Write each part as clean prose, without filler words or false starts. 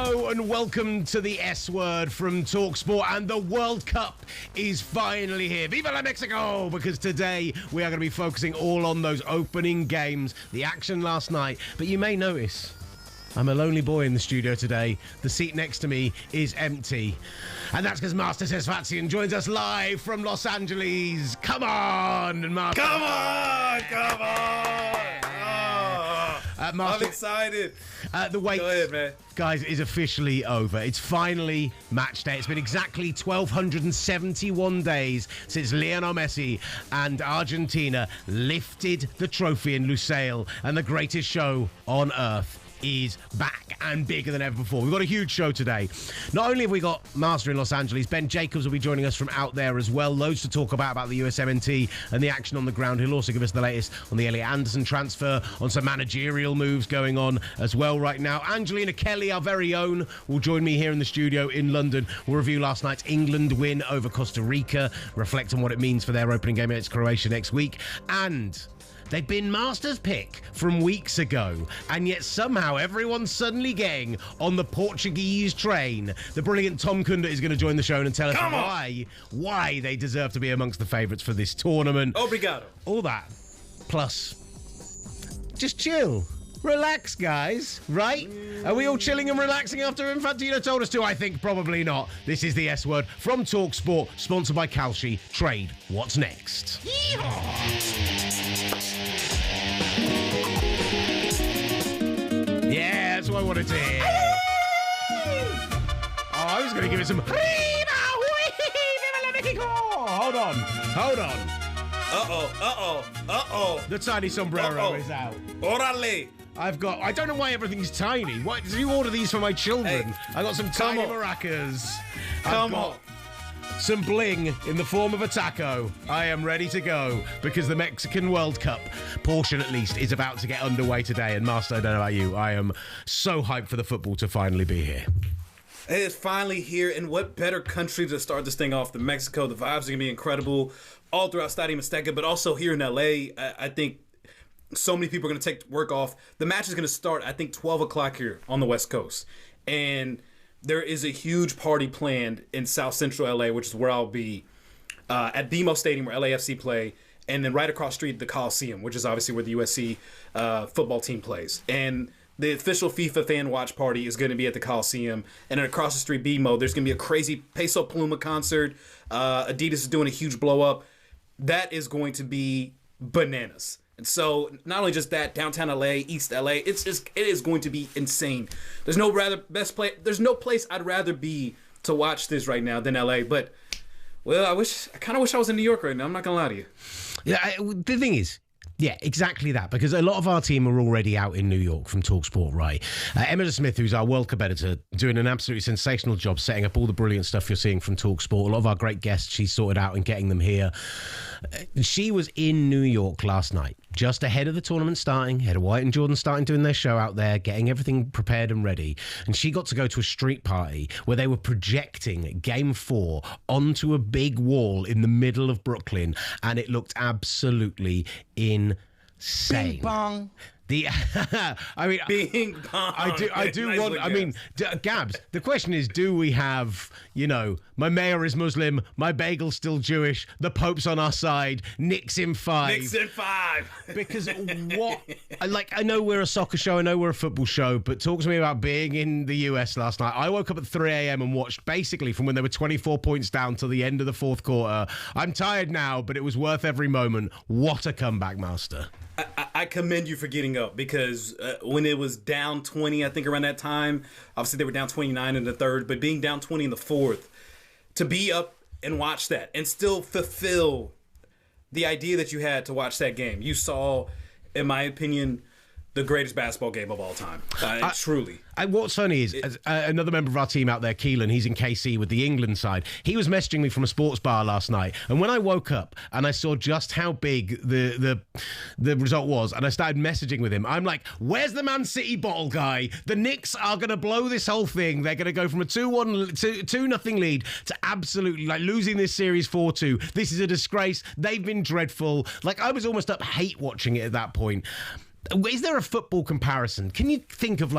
Hello and welcome to the S Word from talkSPORT, and the World Cup is finally here. Viva la Mexico! Because today we are going to be focusing all on those opening games, the action last night. But you may notice I'm a lonely boy in the studio today. The seat next to me is empty. And that's because Master Sesfazian joins us live from Los Angeles. Come on, Master. Come on! Master, I'm excited. The wait, Go ahead, man. Guys, is officially over. It's finally match day. It's been exactly 1,271 days since Lionel Messi and Argentina lifted the trophy in Lusail, and the greatest show on earth is back and bigger than ever before. We've got a huge show today. Not only have we got Master in Los Angeles, Ben Jacobs will be joining us from out there as well. Loads to talk about the USMNT and the action on the ground. He'll also give us the latest on the Elliot Anderson transfer, on some managerial moves going on as well right now. Angelina Kelly, our very own, will join me here in the studio in London. We'll review last night's England win over Costa Rica, reflect on what it means for their opening game against Croatia next week, and they've been Masters pick from weeks ago, and yet somehow everyone's suddenly getting on the Portuguese train. The brilliant Tom Kunda is going to join the show and tell us why they deserve to be amongst the favourites for this tournament. Obrigado. All that, plus just chill. Relax, guys, right? Are we all chilling and relaxing after Infantino told us to? I think probably not. This is the S Word from talkSPORT, sponsored by Kalshi. Trade what's next. Yeah, that's what I wanted to hear. Oh, I was going to give it some... Hold on. Uh-oh. The tiny sombrero is out. Orale. I don't know why everything's tiny. Why did you order these for my children? Hey, I got some tiny maracas. Come on. Some bling in the form of a taco. I am ready to go because the Mexican World Cup portion, at least, is about to get underway today. And Master, I don't know about you, I am so hyped for the football to finally be here. It is finally here, and what better country to start this thing off than Mexico? The vibes are going to be incredible all throughout Stadium Azteca, but also here in LA. I think so many people are going to take work off. The match is going to start, I think, 12 o'clock here on the West Coast. And there is a huge party planned in South Central LA, which is where I'll be at BMO Stadium, where LAFC play, and then right across the street, the Coliseum, which is obviously where the USC football team plays. And the official FIFA fan watch party is going to be at the Coliseum. And then across the street, BMO, there's going to be a crazy Peso Pluma concert. Adidas is doing a huge blow up. That is going to be bananas. And so not only just that, downtown LA, East LA, it is going to be insane. There's no place I'd rather be to watch this right now than LA. But well, I kind of wish I was in New York right now. I'm not gonna lie to you. Yeah, the thing is, yeah, exactly that, because a lot of our team are already out in New York from talkSPORT, right? Emma Smith, who's our World Cup editor, doing an absolutely sensational job setting up all the brilliant stuff you're seeing from talkSPORT. A lot of our great guests she's sorted out and getting them here. She was in New York last night, just ahead of the tournament starting, ahead of White and Jordan starting doing their show out there, getting everything prepared and ready. And she got to go to a street party where they were projecting Game 4 onto a big wall in the middle of Brooklyn, and it looked absolutely insane. Bing bong. I mean, Bing bong. I do want. I mean, Gabs. The question is, do we have? My mayor is Muslim, my bagel's still Jewish, the Pope's on our side, Knicks in 5. Knicks in 5. Because what? I know we're a soccer show, I know we're a football show, but talk to me about being in the US last night. I woke up at 3 a.m. and watched basically from when they were 24 points down till the end of the fourth quarter. I'm tired now, but it was worth every moment. What a comeback, Master. I commend you for getting up, because when it was down 20, I think around that time, obviously they were down 29 in the third, but being down 20 in the fourth, to be up and watch that and still fulfill the idea that you had to watch that game. You saw, in my opinion, the greatest basketball game of all time. Truly. What's funny is, another member of our team out there, Keelan, he's in KC with the England side. He was messaging me from a sports bar last night, and when I woke up and I saw just how big the result was, and I started messaging with him, I'm like, where's the Man City bottle guy? The Knicks are going to blow this whole thing. They're going to go from a 2-0 lead to absolutely losing this series 4-2. This is a disgrace. They've been dreadful. I was almost up hate watching it at that point. Is there a football comparison? Can you think of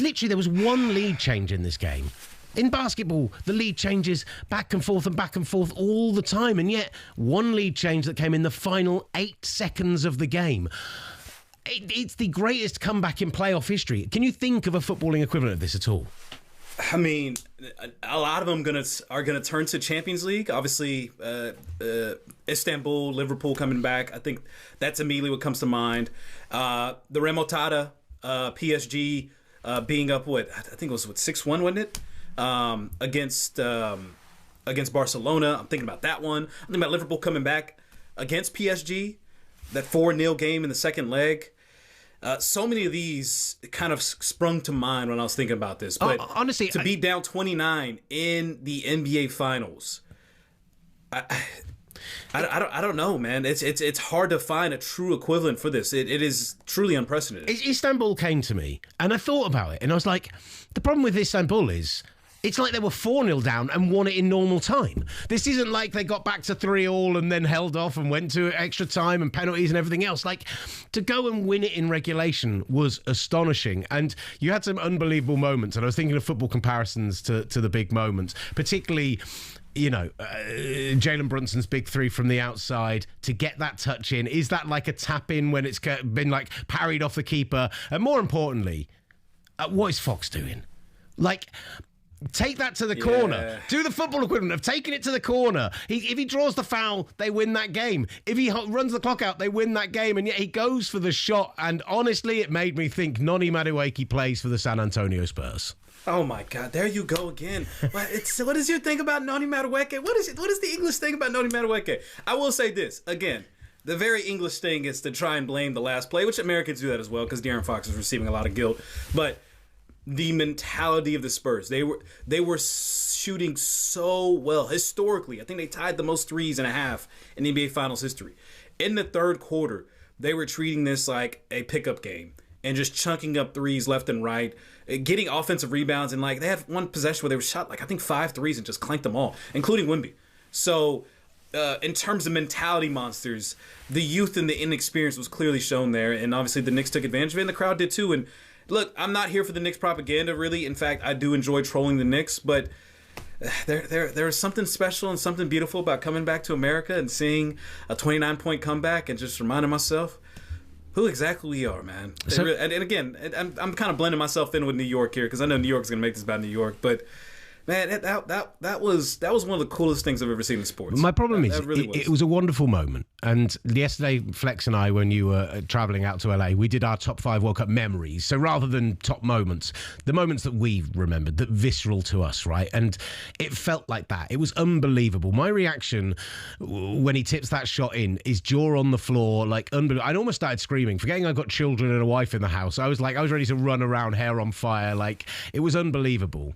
literally, there was one lead change in this game. In basketball, the lead changes back and forth all the time, and yet one lead change that came in the final 8 seconds of the game. It's the greatest comeback in playoff history. Can you think of a footballing equivalent of this at all? I mean, a lot of them are gonna turn to Champions League. Obviously, Istanbul, Liverpool coming back. I think that's immediately what comes to mind. The remontada, PSG being up, I think it was 6-1, wasn't it? Against Barcelona. I'm thinking about that one. I'm thinking about Liverpool coming back against PSG, that 4-0 game in the second leg. So many of these kind of sprung to mind when I was thinking about this. But honestly, to be down 29 in the NBA Finals, I don't know, man. It's hard to find a true equivalent for this. It is truly unprecedented. Istanbul came to me, and I thought about it, and I was like, the problem with Istanbul is it's like they were 4-0 down and won it in normal time. This isn't like they got back to 3-3 and then held off and went to extra time and penalties and everything else. Like, to go and win it in regulation was astonishing. And you had some unbelievable moments. And I was thinking of football comparisons to the big moments, particularly, Jalen Brunson's big three from the outside to get that touch in. Is that like a tap in when it's been like parried off the keeper? And more importantly, what is Fox doing? Like, take that to the corner. Do the football equivalent of taking it to the corner. If he draws the foul, they win that game. If he runs the clock out, they win that game. And yet he goes for the shot. And honestly, it made me think Noni Madueke plays for the San Antonio Spurs. Oh my God! There you go again. What is your thing about Noni Madueke? What is the English thing about Noni Madueke? I will say this again. The very English thing is to try and blame the last play, which Americans do that as well because De'Aaron Fox is receiving a lot of guilt. But the mentality of the Spurs, they were shooting so well historically. I think they tied the most 3.5 in NBA Finals history. In the third quarter, they were treating this like a pickup game and just chunking up threes left and right, getting offensive rebounds, and like they had one possession where they were shot like I think 5 threes and just clanked them all, including Wemby. So in terms of mentality monsters, the youth and the inexperience was clearly shown there, and obviously the Knicks took advantage of it, and the crowd did too. And look, I'm not here for the Knicks propaganda, really. In fact, I do enjoy trolling the Knicks, but there is something special and something beautiful about coming back to America and seeing a 29-point comeback and just reminding myself who exactly we are, man. So, and again, I'm kind of blending myself in with New York here because I know New York's going to make this about New York, but man, that was one of the coolest things I've ever seen in sports. My problem is, really it was a wonderful moment. And yesterday, Flex and I, when you were travelling out to LA, we did our top 5 World Cup memories. So rather than top moments, the moments that we remembered, that visceral to us, right? And it felt like that. It was unbelievable. My reaction when he tips that shot in is jaw on the floor, like unbelievable. I almost started screaming, forgetting I got children and a wife in the house. I was ready to run around, hair on fire. Like, it was unbelievable.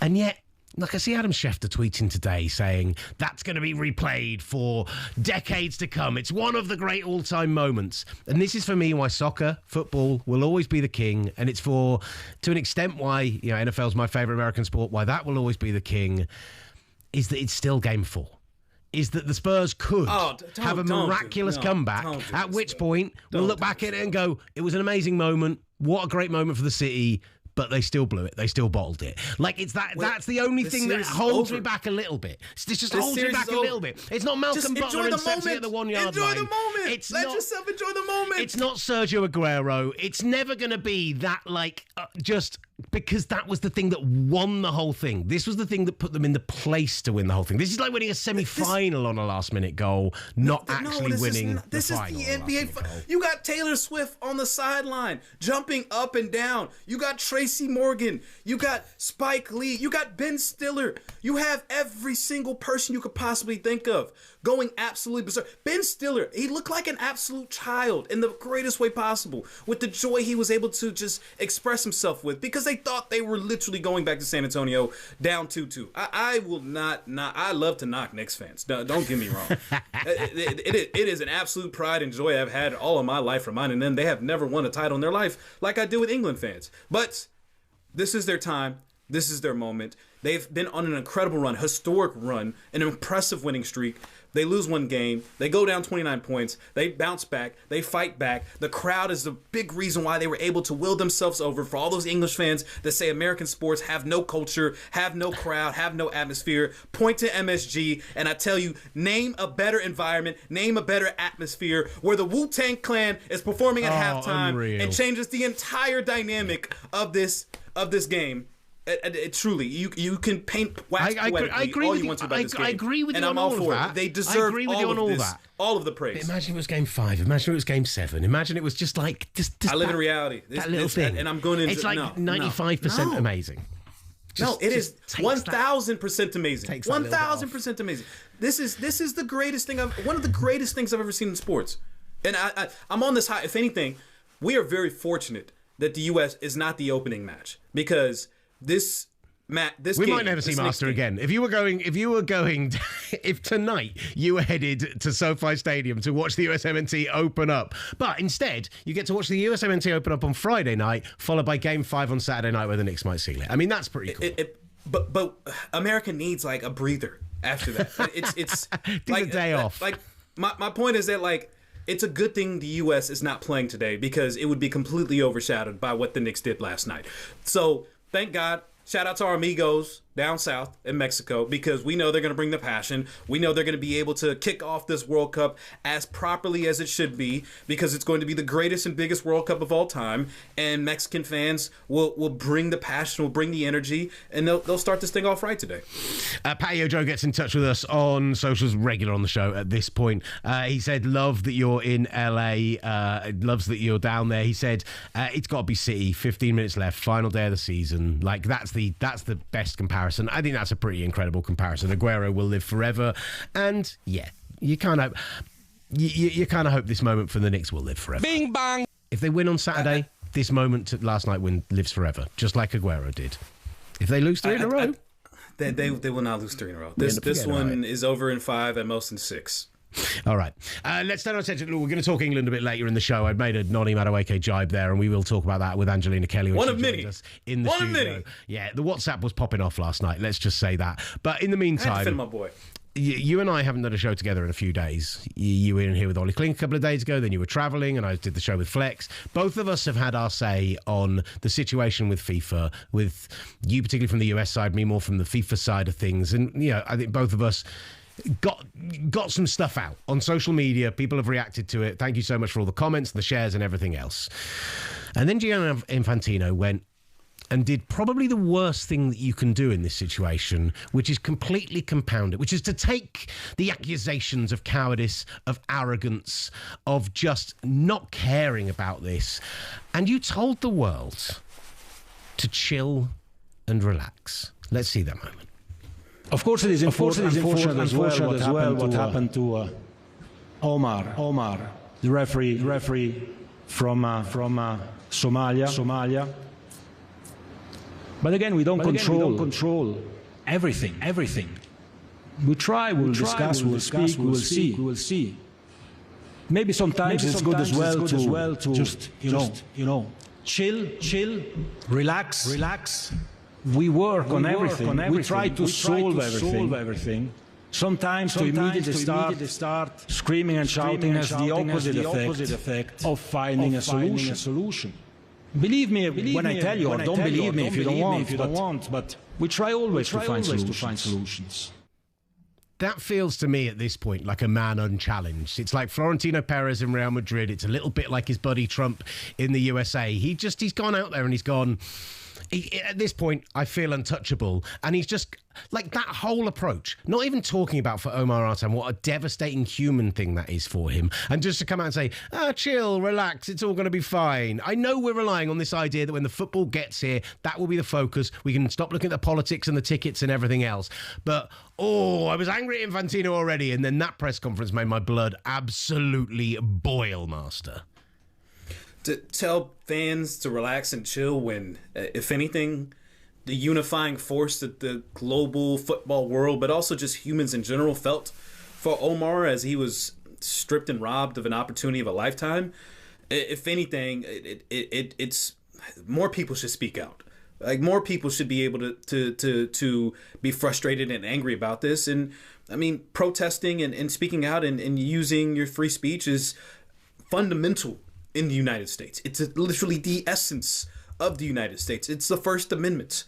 And yet, like, I see Adam Schefter tweeting today saying that's going to be replayed for decades to come. It's one of the great all-time moments. And this is, for me, why soccer, football, will always be the king. And it's to an extent, why NFL's my favourite American sport, why that will always be the king, is that it's still Game 4. Is that the Spurs could have a miraculous comeback, at which point we'll look back at it and go, it was an amazing moment. What a great moment for the city. But they still blew it. They still bottled it. Like, it's that. That's the only thing that holds me back a little bit. It just holds me back a little bit. It's not Malcolm Butler intercepting at the 1 yard line. Enjoy the moment. Let yourself enjoy the moment. It's not Sergio Aguero. It's never going to be that, just because that was the thing that won the whole thing. This was the thing that put them in the place to win the whole thing. This is like winning a semi-final on a last-minute goal, not actually winning the final. This is the NBA. You got Taylor Swift on the sideline, jumping up and down. You got Tracy Morgan. You got Spike Lee. You got Ben Stiller. You have every single person you could possibly think of going absolutely berserk. Ben Stiller, he looked like an absolute child in the greatest way possible with the joy he was able to just express himself with because they thought they were literally going back to San Antonio down 2-2. I will not, I love to knock Knicks fans. Don't get me wrong. It is an absolute pride and joy I've had all of my life reminding them they have never won a title in their life like I do with England fans. But this is their time. This is their moment. They've been on an incredible run, historic run, an impressive winning streak. They lose one game. They go down 29 points. They bounce back. They fight back. The crowd is the big reason why they were able to will themselves over. For all those English fans that say American sports have no culture, have no crowd, have no atmosphere, point to MSG, and I tell you, name a better environment, name a better atmosphere where the Wu-Tang Clan is performing at halftime and changes the entire dynamic of this game. It truly, you can paint wax poetically all you want to about this game. I agree with you and on I'm all all for of that. it. They deserve all of the praise. But imagine it was game 5. Imagine it was game 7. Imagine it was just like I live in reality. That little thing, and I'm going into it's like 95% amazing. It is 1,000% amazing. 1,000% amazing. This is the greatest thing. One of the greatest things I've ever seen in sports. And I'm on this high. If anything, we are very fortunate that the U.S. is not the opening match, because this we might never see Master again. If tonight you were headed to SoFi Stadium to watch the USMNT open up, but instead you get to watch the USMNT open up on Friday night, followed by Game 5 on Saturday night where the Knicks might seal it. I mean, that's pretty cool. But America needs like a breather after that. It's like a day off. Like my point is that like, it's a good thing the U.S. is not playing today, because it would be completely overshadowed by what the Knicks did last night. So thank God. Shout out to our amigos down south in Mexico, because we know they're going to bring the passion. We know they're going to be able to kick off this World Cup as properly as it should be, because it's going to be the greatest and biggest World Cup of all time. And Mexican fans will bring the passion, will bring the energy, and they'll start this thing off right today. Patio Joe gets in touch with us on socials, regular on the show at this point. He said, love that you're in LA, loves that you're down there. He said, it's got to be City, 15 minutes left, final day of the season. Like, that's the best comparison. I think that's a pretty incredible comparison. Aguero will live forever, and yeah, you kind of hope this moment for the Knicks will live forever. Bing bang. If they win on Saturday, this moment last night lives forever, just like Aguero did. If they lose 3 in a row, they will not lose 3 in a row. This one is over in 5, at most in 6. All right. Let's turn our attention. We're going to talk England a bit later in the show. I've made a Noni Madueke jibe there, and we will talk about that with Angelina Kelly. One of many. In the studio. Yeah, the WhatsApp was popping off last night. Let's just say that. But in the meantime, I had to defend my boy. You and I haven't done a show together in a few days. You were in here with Ollie Kling a couple of days ago, then you were travelling, and I did the show with Flex. Both of us have had our say on the situation with FIFA, with you particularly from the US side, me more from the FIFA side of things. And, I think both of us got some stuff out on social media. People have reacted to it. Thank you so much for all the comments, the shares, and everything else. And then Gianni Infantino went and did probably the worst thing that you can do in this situation, which is completely compound it, which is to take the accusations of cowardice, of arrogance, of just not caring about this, and you told the world to chill and relax. Let's see that moment. Of course, it is unfortunate as well what happened to Omar, the referee from Somalia. But again, we don't control everything. We try, we'll discuss, we'll speak, we will see. Maybe sometimes it's good as well to just chill, relax. We work on everything. We try to solve everything. Sometimes to immediately start screaming and shouting has the opposite effect of finding a solution. Believe me when I tell you, or don't believe me if you don't want, but we try always to find solutions. That feels to me at this point like a man unchallenged. It's like Florentino Perez in Real Madrid. It's a little bit like his buddy Trump in the USA. He's gone out there and he's gone... At this point, I feel untouchable. And he's just like that whole approach, not even talking about for Omar Artan, what a devastating human thing that is for him. And just to come out and say, chill, relax, it's all going to be fine. I know we're relying on this idea that when the football gets here, that will be the focus. We can stop looking at the politics and the tickets and everything else. But, I was angry at Infantino already. And then that press conference made my blood absolutely boil, Master. To tell fans to relax and chill when, if anything, the unifying force that the global football world, but also just humans in general, felt for Omar as he was stripped and robbed of an opportunity of a lifetime. If anything, it's more people should speak out. Like, more people should be able to be frustrated and angry about this. And I mean, protesting and speaking out and using your free speech is fundamental in the United States. It's literally the essence of the United States. It's the First Amendment.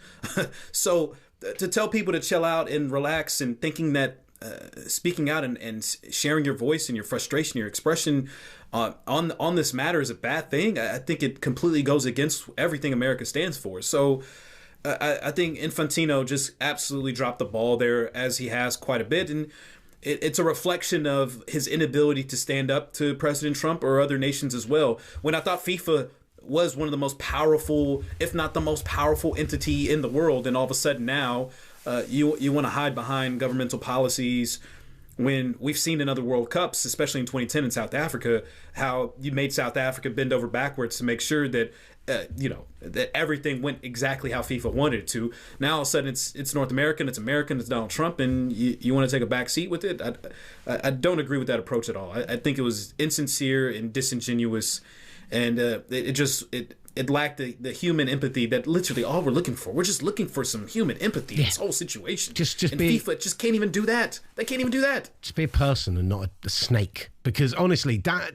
So to tell people to chill out and relax and thinking that speaking out and sharing your voice and your frustration, your expression on this matter is a bad thing, I think it completely goes against everything America stands for. So I think Infantino just absolutely dropped the ball there, as he has quite a bit. And it's a reflection of his inability to stand up to President Trump or other nations as well. When I thought FIFA was one of the most powerful, if not the most powerful entity in the world, and all of a sudden now you want to hide behind governmental policies, when we've seen in other World Cups, especially in 2010 in South Africa, how you made South Africa bend over backwards to make sure that that everything went exactly how FIFA wanted it to. Now all of a sudden it's North American, it's American, it's Donald Trump, and you want to take a back seat with it? I don't agree with that approach at all. I think it was insincere and disingenuous, and it lacked the human empathy that literally all we're looking for. We're just looking for some human empathy in this whole situation. FIFA just can't even do that. They can't even do that. Just be a person and not a snake. Because honestly, Dan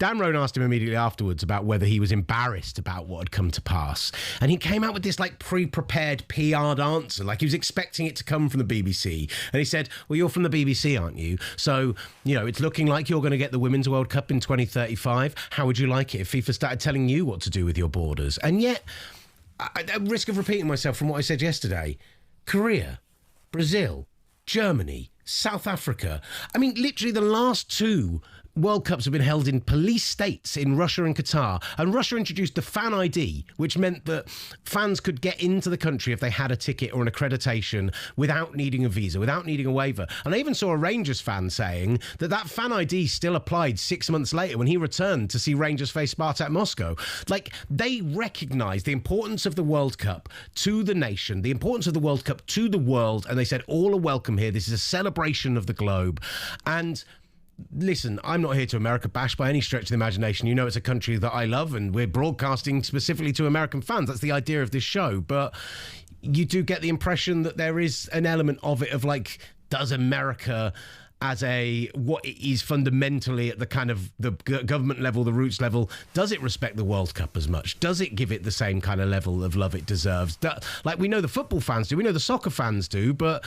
Rohn asked him immediately afterwards about whether he was embarrassed about what had come to pass. And he came out with this pre-prepared PR'd answer, like he was expecting it to come from the BBC. And he said, well, you're from the BBC, aren't you? So, it's looking like you're going to get the Women's World Cup in 2035. How would you like it if FIFA started telling you what to do with your borders? And yet, at risk of repeating myself from what I said yesterday, Korea, Brazil, Germany, South Africa. I mean, literally the last two World Cups have been held in police states in Russia and Qatar. And Russia introduced the fan ID, which meant that fans could get into the country if they had a ticket or an accreditation without needing a visa, without needing a waiver. And I even saw a Rangers fan saying that fan ID still applied 6 months later when he returned to see Rangers face Spartak Moscow. Like, they recognise the importance of the World Cup to the nation, the importance of the World Cup to the world, and they said, all are welcome here. This is a celebration of the globe. And listen, I'm not here to America bash by any stretch of the imagination. It's a country that I love, and we're broadcasting specifically to American fans. That's the idea of this show. But you do get the impression that there is an element of it of like, does America as what it is fundamentally at the kind of the government level, the roots level, does it respect the World Cup as much? Does it give it the same kind of level of love it deserves? Like, we know the football fans do, we know the soccer fans do, but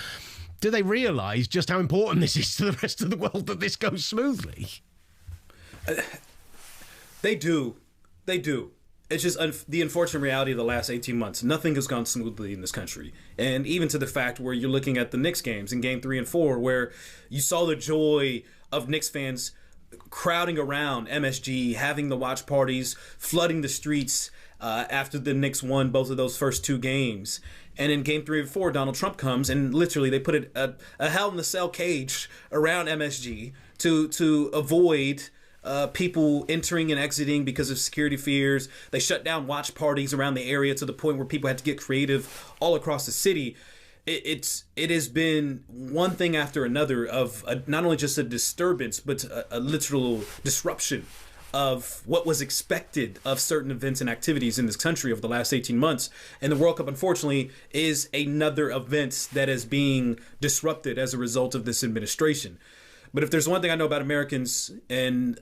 do they realise just how important this is to the rest of the world that this goes smoothly? They do. It's just the unfortunate reality of the last 18 months. Nothing has gone smoothly in this country. And even to the fact where you're looking at the Knicks games in Game 3 and 4, where you saw the joy of Knicks fans crowding around MSG, having the watch parties, flooding the streets after the Knicks won both of those first two games. And in Game 3 and 4, Donald Trump comes and literally they put a Hell in a Cell cage around MSG to avoid people entering and exiting because of security fears. They shut down watch parties around the area to the point where people had to get creative all across the city. It has been one thing after another of not only just a disturbance, but a literal disruption of what was expected of certain events and activities in this country over the last 18 months. And the World Cup, unfortunately, is another event that is being disrupted as a result of this administration. But if there's one thing I know about Americans, and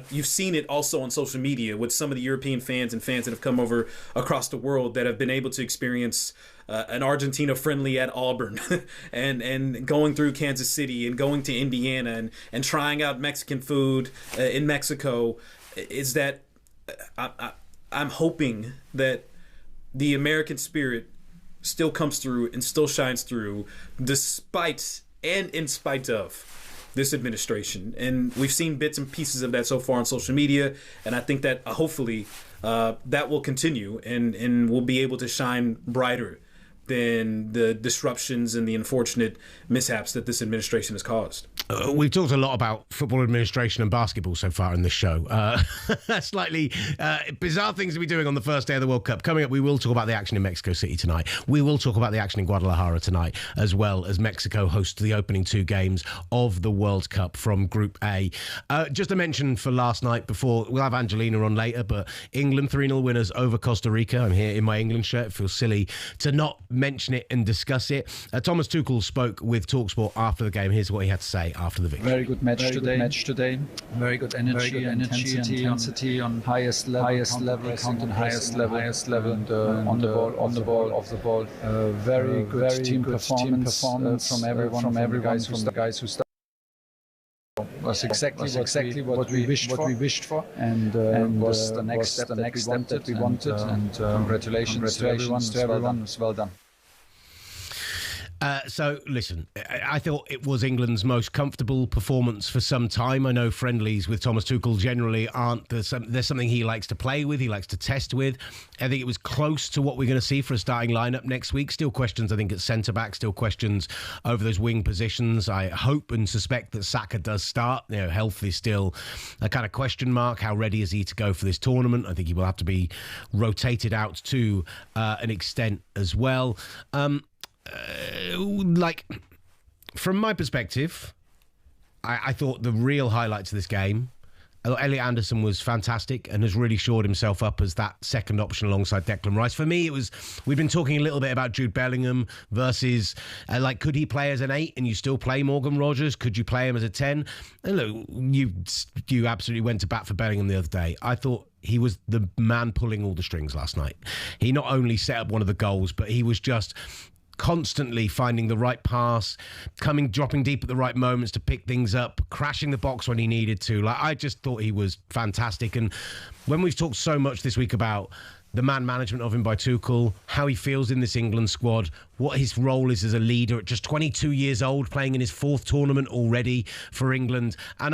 you've seen it also on social media with some of the European fans and fans that have come over across the world that have been able to experience an Argentina friendly at Auburn and going through Kansas City and going to Indiana and trying out Mexican food in Mexico, is that I'm hoping that the American spirit still comes through and still shines through despite and in spite of this administration. And we've seen bits and pieces of that so far on social media, and I think that hopefully that will continue and we'll be able to shine brighter than the disruptions and the unfortunate mishaps that this administration has caused. We've talked a lot about football administration and basketball so far in this show. Slightly bizarre things to be doing on the first day of the World Cup. Coming up, we will talk about the action in Mexico City tonight. We will talk about the action in Guadalajara tonight, as well as Mexico host the opening 2 games of the World Cup from Group A. Just a mention for last night before, we'll have Angelina on later, but England 3-0 winners over Costa Rica. I'm here in my England shirt. It feels silly to not mention it and discuss it. Thomas Tuchel spoke with talkSPORT after the game. Here's what he had to say after the victory. Very good match today. Very good energy, intensity on highest level, count on highest level, and on the ball, off the ball. Very good team performance from everyone, from the guys who started. Was exactly what we wished for, and was the next step that we wanted. And congratulations to everyone. It's well done. So, listen, I thought it was England's most comfortable performance for some time. I know friendlies with Thomas Tuchel generally aren't. There's something he likes to play with, he likes to test with. I think it was close to what we're going to see for a starting lineup next week. Still questions, I think, at centre-back, still questions over those wing positions. I hope and suspect that Saka does start. You know, health is still a kind of question mark. How ready is he to go for this tournament? I think he will have to be rotated out to an extent as well. From my perspective, I thought the real highlights of this game, Elliot Anderson was fantastic and has really shored himself up as that second option alongside Declan Rice. For me, we've been talking a little bit about Jude Bellingham versus, could he play as an 8 and you still play Morgan Rogers? Could you play him as a 10? And look, you absolutely went to bat for Bellingham the other day. I thought he was the man pulling all the strings last night. He not only set up one of the goals, but he was just constantly finding the right pass, dropping deep at the right moments to pick things up, crashing the box when he needed to. I just thought he was fantastic. And when we've talked so much this week about the man management of him by Tuchel, how he feels in this England squad, what his role is as a leader at just 22 years old, playing in his 4th tournament already for England. And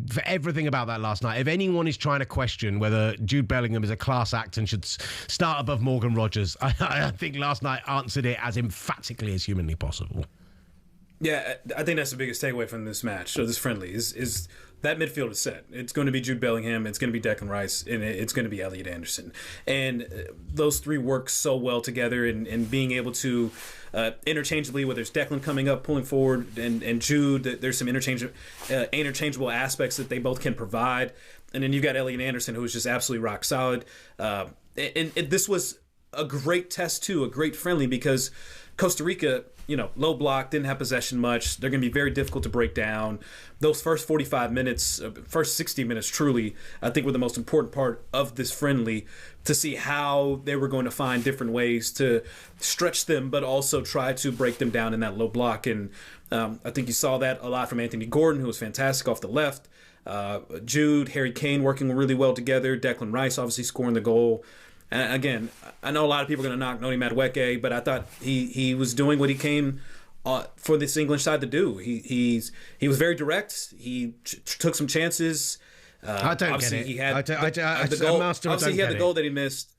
for everything about that last night, if anyone is trying to question whether Jude Bellingham is a class act and should start above Morgan Rogers, I think last night answered it as emphatically as humanly possible. Yeah, I think that's the biggest takeaway from this match, or this friendly, is that midfield is set. It's going to be Jude Bellingham, it's going to be Declan Rice, and it's going to be Elliot Anderson. And those 3 work so well together, and being able to interchangeably, whether it's Declan coming up, pulling forward, and Jude, there's some interchangeable aspects that they both can provide. And then you've got Elliot Anderson, who is just absolutely rock solid. And this was a great test, too, a great friendly, because Costa Rica, low block, didn't have possession much. They're going to be very difficult to break down. Those first 45 minutes, first 60 minutes, truly, I think were the most important part of this friendly, to see how they were going to find different ways to stretch them, but also try to break them down in that low block. And I think you saw that a lot from Anthony Gordon, who was fantastic off the left. Jude, Harry Kane working really well together. Declan Rice obviously scoring the goal. And again, I know a lot of people are going to knock Noni Madueke, but I thought he was doing what he came for this English side to do. He was very direct. He took some chances. I don't get it. He had the goal. Obviously, he had the goal that he missed.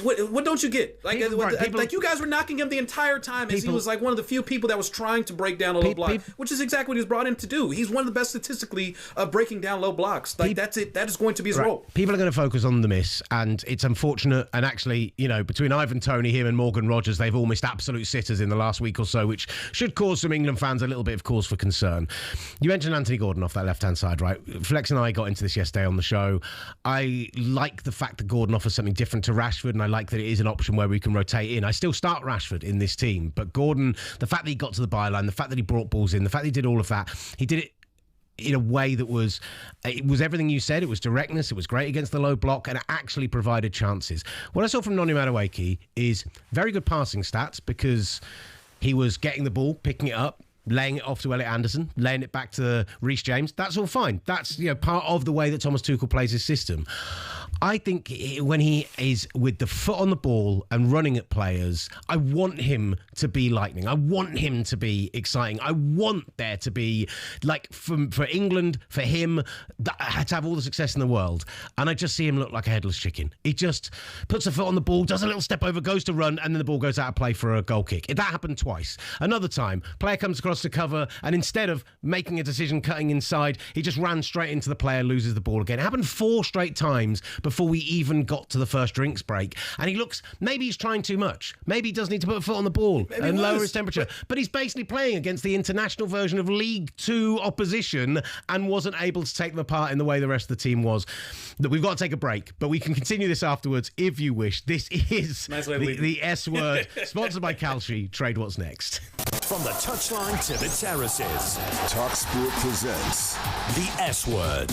What don't you get? Like you guys were knocking him the entire time, as he was like one of the few people that was trying to break down a low block, which is exactly what he was brought in to do. He's one of the best statistically of breaking down low blocks. That's it. That is going to be his role. People are going to focus on the miss, and it's unfortunate. And actually, between Ivan Toney, him, and Morgan Rogers, they've all missed absolute sitters in the last week or so, which should cause some England fans a little bit of cause for concern. You mentioned Anthony Gordon off that left-hand side, right? Flex and I got into this yesterday on the show. I like the fact that Gordon offers something different to Rashford, and I like that it is an option where we can rotate in. I still start Rashford in this team, but Gordon, the fact that he got to the byline, the fact that he brought balls in, the fact that he did all of that, he did it in a way that was everything you said. It was directness, it was great against the low block, and it actually provided chances. What I saw from Noni Madueke is very good passing stats, because he was getting the ball, picking it up, laying it off to Elliot Anderson, laying it back to Reece James. That's all fine. That's part of the way that Thomas Tuchel plays his system. I think when he is with the foot on the ball and running at players, I want him to be lightning. I want him to be exciting. I want there to be, like, for England, for him, to have all the success in the world. And I just see him look like a headless chicken. He just puts a foot on the ball, does a little step over, goes to run, and then the ball goes out of play for a goal kick. That happened twice. Another time, player comes across to cover, and instead of making a decision cutting inside, he just ran straight into the player, loses the ball again. It happened 4 straight times before we even got to the first drinks break. And he looks, maybe he's trying too much. Maybe he does need to put a foot on the ball and lower his temperature. But he's basically playing against the international version of League 2 opposition and wasn't able to take them apart in the way the rest of the team was. That we've got to take a break, but we can continue this afterwards if you wish. This is the S word, sponsored by Calci. Trade What's Next. From the touchline to the terraces, talkSPORT presents the S word.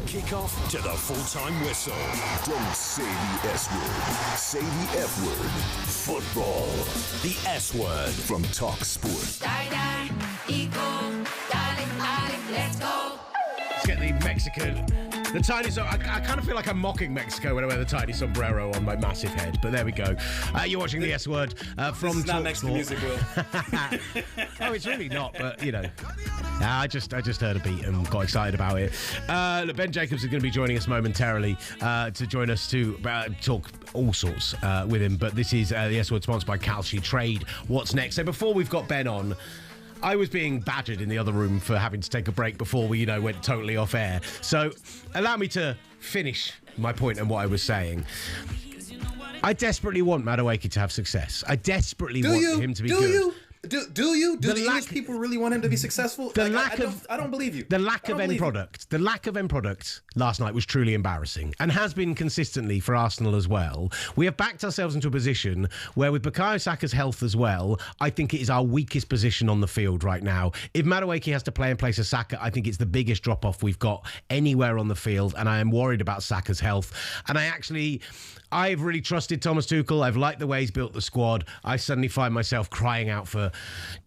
Kickoff to the full-time whistle. Don't say the S word. Say the F word. Football. The S word. From talkSPORT. Let's get the Mexican. The tiny. I kind of feel like I'm mocking Mexico when I wear the tiny sombrero on my massive head. But there we go. You're watching the S word from. This is not Mexican music, Will. Oh, it's really not. But you know, I just heard a beat and got excited about it. Look, Ben Jacobs is going to be joining us momentarily to join us to talk all sorts with him. But this is the S word sponsored by Calci. Trade What's Next. So before we've got Ben on, I was being badgered in the other room for having to take a break before we, went totally off air. So allow me to finish my point and what I was saying. I desperately want Madueke to have success. I desperately want him to be good. Do you? Do the English people really want him to be successful? I don't believe you. The lack of end product. The lack of end product last night was truly embarrassing and has been consistently for Arsenal as well. We have backed ourselves into a position where, with Bukayo Saka's health as well, I think it is our weakest position on the field right now. If Madueke has to play in place of Saka, I think it's the biggest drop-off we've got anywhere on the field, and I am worried about Saka's health. And I've really trusted Thomas Tuchel. I've liked the way he's built the squad. I suddenly find myself crying out for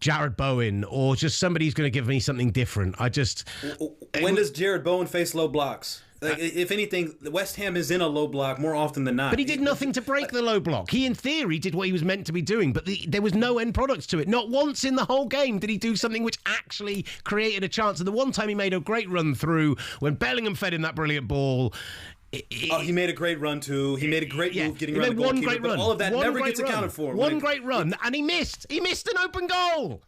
Jared Bowen or just somebody who's going to give me something different. When does Jared Bowen face low blocks? Like, if anything, West Ham is in a low block more often than not. But he did nothing to break the low block. He, in theory, did what he was meant to be doing, but there was no end product to it. Not once in the whole game did he do something which actually created a chance. And the one time he made a great run through when Bellingham fed him that brilliant ball. He made a great run too. He made a great move getting around the goalkeeper, but all of that never gets accounted for. One great run, and he missed. He missed an open goal.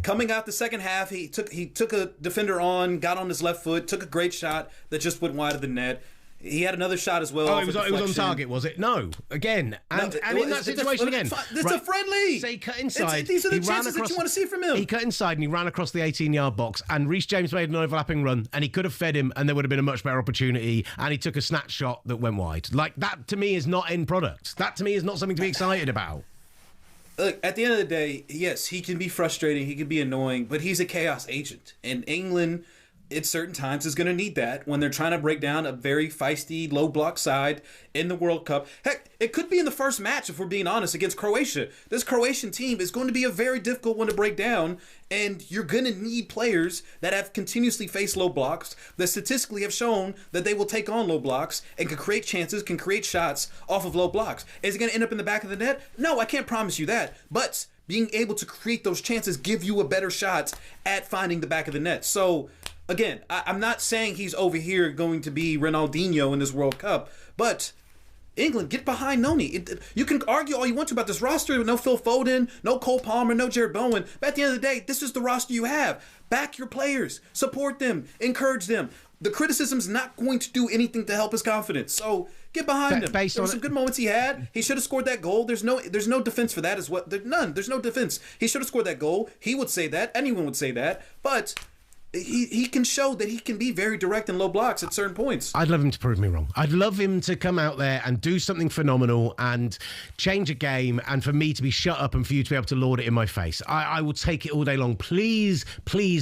Coming out the second half, he took a defender on, got on his left foot, took a great shot that just went wide of the net. He had another shot as well. Oh, it was on target, was it? No. Again. And in that situation again. It's a friendly. So he cut inside. These are the chances that you want to see from him. He cut inside and he ran across the 18-yard box, and Reece James made an overlapping run, and he could have fed him and there would have been a much better opportunity, and he took a snatch shot that went wide. Like, that to me is not end product. That to me is not something to be excited about. Look, at the end of the day, yes, he can be frustrating, he can be annoying, but he's a chaos agent. And England, at certain times, is going to need that when they're trying to break down a very feisty, low-block side in the World Cup. Heck, it could be in the first match, if we're being honest, against Croatia. This Croatian team is going to be a very difficult one to break down, and you're going to need players that have continuously faced low blocks, that statistically have shown that they will take on low blocks and can create chances, can create shots off of low blocks. Is it going to end up in the back of the net? No, I can't promise you that, but being able to create those chances give you a better shot at finding the back of the net. So, again, I'm not saying he's over here going to be Ronaldinho in this World Cup, but England, get behind Noni. You can argue all you want to about this roster. No Phil Foden, no Cole Palmer, no Jared Bowen. But at the end of the day, this is the roster you have. Back your players. Support them. Encourage them. The criticism's not going to do anything to help his confidence. So get behind him. There were some good moments he had. He should have scored that goal. There's no defense for that as well. There's no defense. He should have scored that goal. He would say that. Anyone would say that. But he can show that he can be very direct in low blocks at certain points. I'd love him to prove me wrong. I'd love him to come out there and do something phenomenal and change a game, and for me to be shut up and for you to be able to laud it in my face. I will take it all day long. Please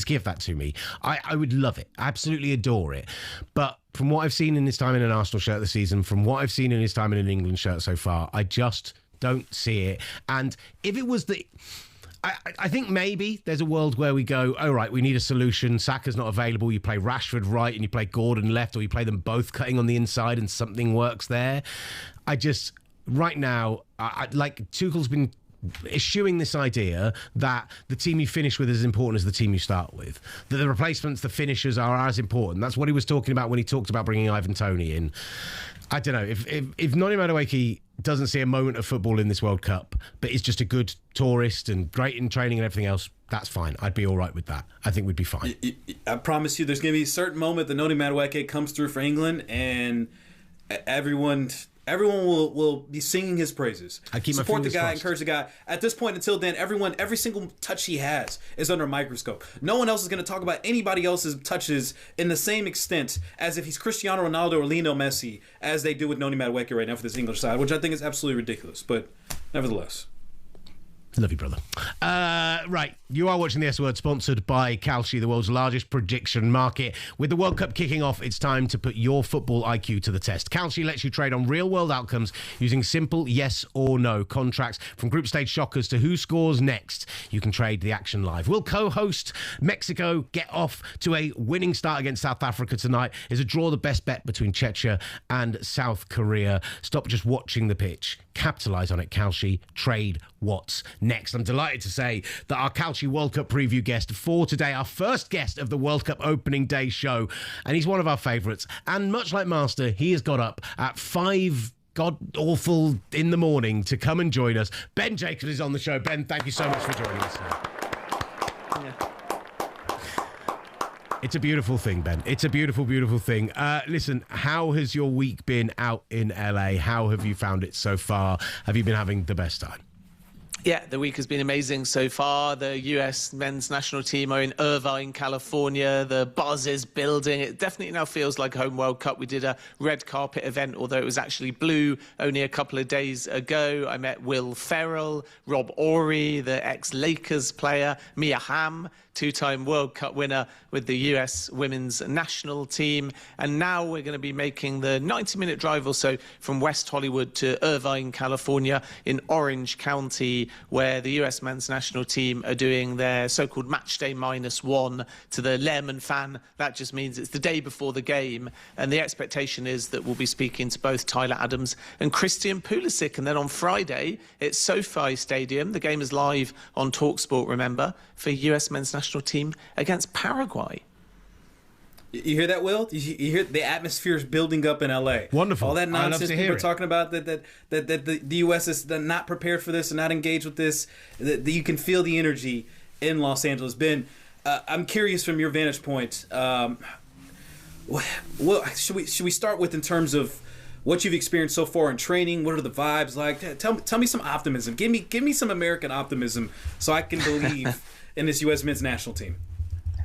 give that to me. I would love it. I absolutely adore it. But from what I've seen in his time in an Arsenal shirt this season, from what I've seen in his time in an England shirt so far, I just don't see it. And if it was I think maybe there's a world where we go, oh, right, we need a solution. Saka's not available. You play Rashford right and you play Gordon left, or you play them both cutting on the inside and something works there. Right now, like Tuchel's been eschewing this idea that the team you finish with is as important as the team you start with. That the replacements, the finishers are as important. That's what he was talking about when he talked about bringing Ivan Toney in. I don't know. If Noni Madueke doesn't see a moment of football in this World Cup, but is just a good tourist and great in training and everything else, that's fine. I'd be all right with that. I think we'd be fine. I promise you there's going to be a certain moment that Noni Madueke comes through for England, and everyone will be singing his praises. I keep Support my the guy, crossed. encourage the guy. At this point, until then, every single touch he has is under a microscope. No one else is going to talk about anybody else's touches in the same extent as if he's Cristiano Ronaldo or Lionel Messi, as they do with Noni Madueke right now for this English side, which I think is absolutely ridiculous. But nevertheless. Love you, brother. Right, you are watching the S Word, sponsored by Kalshi, the world's largest prediction market. With the World Cup kicking off, it's time to put your football IQ to the test. Kalshi lets you trade on real-world outcomes using simple yes or no contracts. From group stage shockers to who scores next, you can trade the action live. Will co-host Mexico get off to a winning start against South Africa tonight? Is a draw the best bet between Czechia and South Korea? Stop just watching the pitch. Capitalise on it, Kalshi. Trade what's next. I'm delighted to say that our Kalshi World Cup preview guest for today, our first guest of the World Cup opening day show, and he's one of our favourites. And much like Master, he has got up at 5 god-awful in the morning to come and join us. Ben Jacobs is on the show. Ben, thank you so much for joining us. It's a beautiful thing, Ben. It's a beautiful, beautiful thing. Listen, how has your week been out in LA? How have you found it so far? Have you been having the best time? Yeah, the week has been amazing so far. The US men's national team are in Irvine, California. The buzz is building. It definitely now feels like a home World Cup. We did a red carpet event, although it was actually blue only a couple of days ago. I met Will Ferrell, Rob Ory, the ex-Lakers player, Mia Hamm, two-time World Cup winner with the US women's national team. And now we're going to be making the 90-minute drive or so from West Hollywood to Irvine, California in Orange County, where the US men's national team are doing their so-called match day -1 to the layman fan. That just means it's the day before the game. And the expectation is that we'll be speaking to both Tyler Adams and Christian Pulisic. And then on Friday, it's SoFi Stadium. The game is live on talkSPORT, remember, for US men's national team against Paraguay. You hear that, Will? You hear the atmosphere is building up in LA. Wonderful. All that nonsense people are it. talking about that the US is not prepared for this and not engaged with this. That you can feel the energy in Los Angeles. Ben, I'm curious from your vantage point. What should we start with in terms of what you've experienced so far in training? What are the vibes like? Tell me some optimism. Give me some American optimism so I can believe in this US men's national team.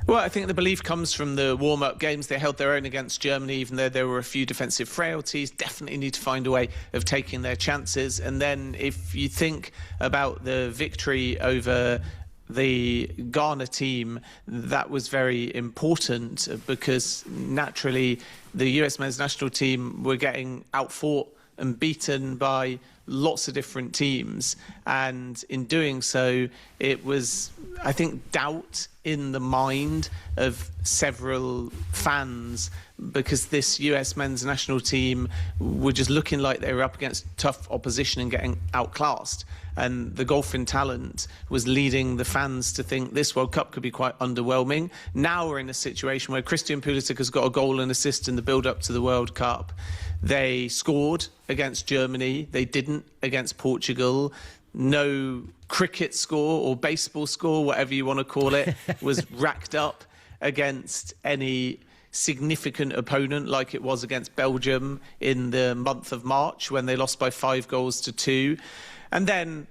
Well, I think the belief comes from the warm-up games. They held their own against Germany, even though there were a few defensive frailties. Definitely need to find a way of taking their chances. And then if you think about the victory over the Ghana team, that was very important because naturally the US men's national team were getting outfought and beaten by lots of different teams, and in doing so it was, I think, doubt in the mind of several fans because this US men's national team were just looking like they were up against tough opposition and getting outclassed. And the golf in talent was leading the fans to think this World Cup could be quite underwhelming. Now we're in a situation where Christian Pulisic has got a goal and assist in the build-up to the World Cup. They scored against Germany. They didn't against Portugal. No cricket score or baseball score, whatever you want to call it, was racked up against any significant opponent like it was against Belgium in the month of March when they lost by 5-2. And then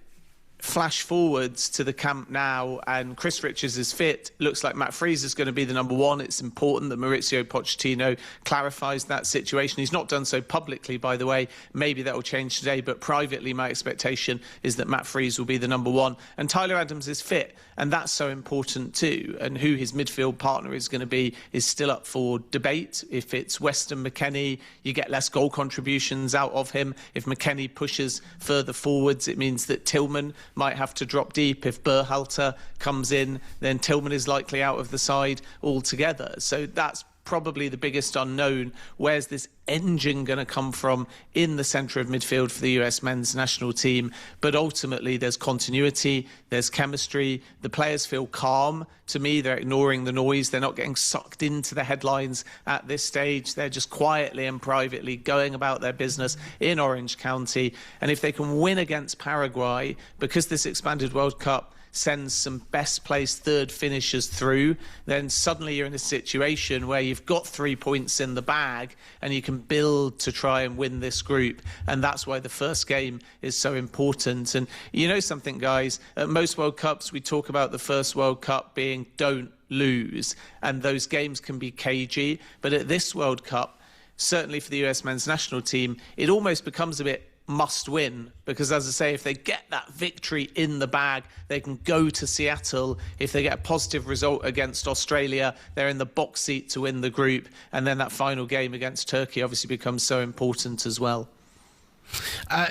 flash forwards to the Camp Nou and Chris Richards is fit. Looks like Matt Freese is going to be the number one. It's important that Maurizio Pochettino clarifies that situation. He's not done so publicly, by the way. Maybe that will change today, but privately my expectation is that Matt Freese will be the number one. And Tyler Adams is fit, and that's so important too. And who his midfield partner is going to be is still up for debate. If it's Weston McKennie, you get less goal contributions out of him. If McKennie pushes further forwards, it means that Tillman might have to drop deep. If Berhalter comes in, then Tillman is likely out of the side altogether. So that's probably the biggest unknown. Where's this engine going to come from in the centre of midfield for the US men's national team? But ultimately, there's continuity, there's chemistry. The players feel calm. To me, they're ignoring the noise. They're not getting sucked into the headlines at this stage. They're just quietly and privately going about their business in Orange County. And if they can win against Paraguay, because this expanded World Cup sends some best placed third finishers through, then suddenly you're in a situation where you've got 3 points in the bag and you can build to try and win this group. And that's why the first game is so important. And you know something, guys, at most World Cups we talk about the first World Cup being don't lose, and those games can be cagey. But at this World Cup, certainly for the US men's national team, it almost becomes a bit must win, because as I say, if they get that victory in the bag, they can go to Seattle. If they get a positive result against Australia, they're in the box seat to win the group, and then that final game against Turkey obviously becomes so important as well.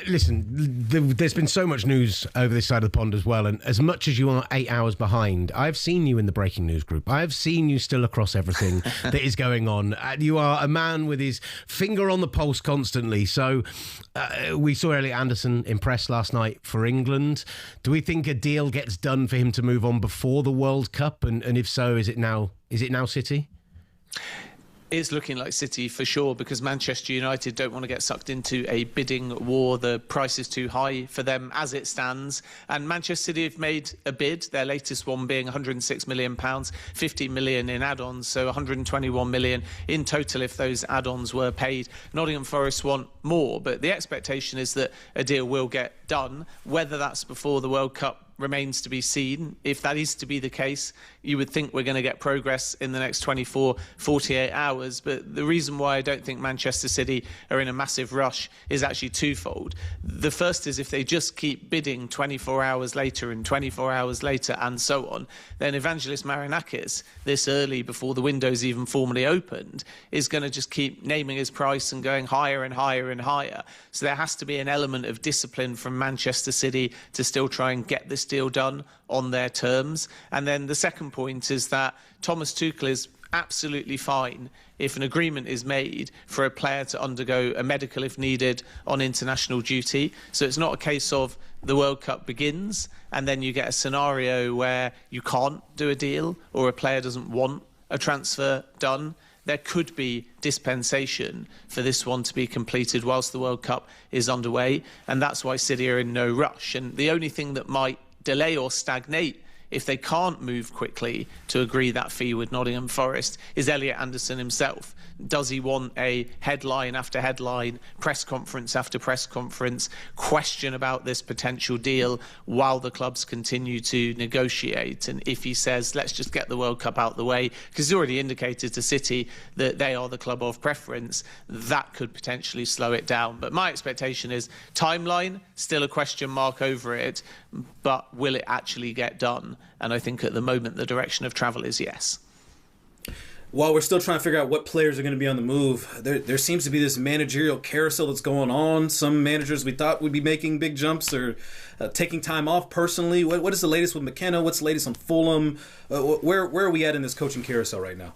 Listen, there's been so much news over this side of the pond as well, and as much as you are 8 hours behind, I've seen you in the breaking news group. I've seen you still across everything that is going on. You are a man with his finger on the pulse constantly. So we saw Elliot Anderson impressed last night for England. Do we think a deal gets done for him to move on before the World Cup? And if so, is it now City? It's looking like City for sure, because Manchester United don't want to get sucked into a bidding war. The price is too high for them as it stands. And Manchester City have made a bid, their latest one being £106 million, 50 million in add-ons, so 121 million in total if those add-ons were paid. Nottingham Forest want more, but the expectation is that a deal will get done. Whether that's before the World Cup remains to be seen. If that is to be the case, you would think we're going to get progress in the next 24, 48 hours. But the reason why I don't think Manchester City are in a massive rush is actually twofold. The first is if they just keep bidding 24 hours later and 24 hours later and so on, then Evangelos Marinakis, this early before the window's even formally opened, is going to just keep naming his price and going higher and higher and higher. So there has to be an element of discipline from Manchester City to still try and get this deal done on their terms. And then the second point is that Thomas Tuchel is absolutely fine if an agreement is made for a player to undergo a medical if needed on international duty. So it's not a case of the World Cup begins and then you get a scenario where you can't do a deal or a player doesn't want a transfer done. There could be dispensation for this one to be completed whilst the World Cup is underway, and that's why City are in no rush. And the only thing that might delay or stagnate if they can't move quickly to agree that fee with Nottingham Forest is Elliot Anderson himself. Does he want a headline after headline, press conference after press conference, question about this potential deal while the clubs continue to negotiate? And if he says, let's just get the World Cup out the way, because he's already indicated to City that they are the club of preference, that could potentially slow it down. But my expectation is timeline, still a question mark over it, but will it actually get done? And I think at the moment the direction of travel is yes. While we're still trying to figure out what players are going to be on the move, there seems to be this managerial carousel that's going on. Some managers we thought would be making big jumps are taking time off personally. What is the latest with McKenna? What's the latest on Fulham? Where are we at in this coaching carousel right now?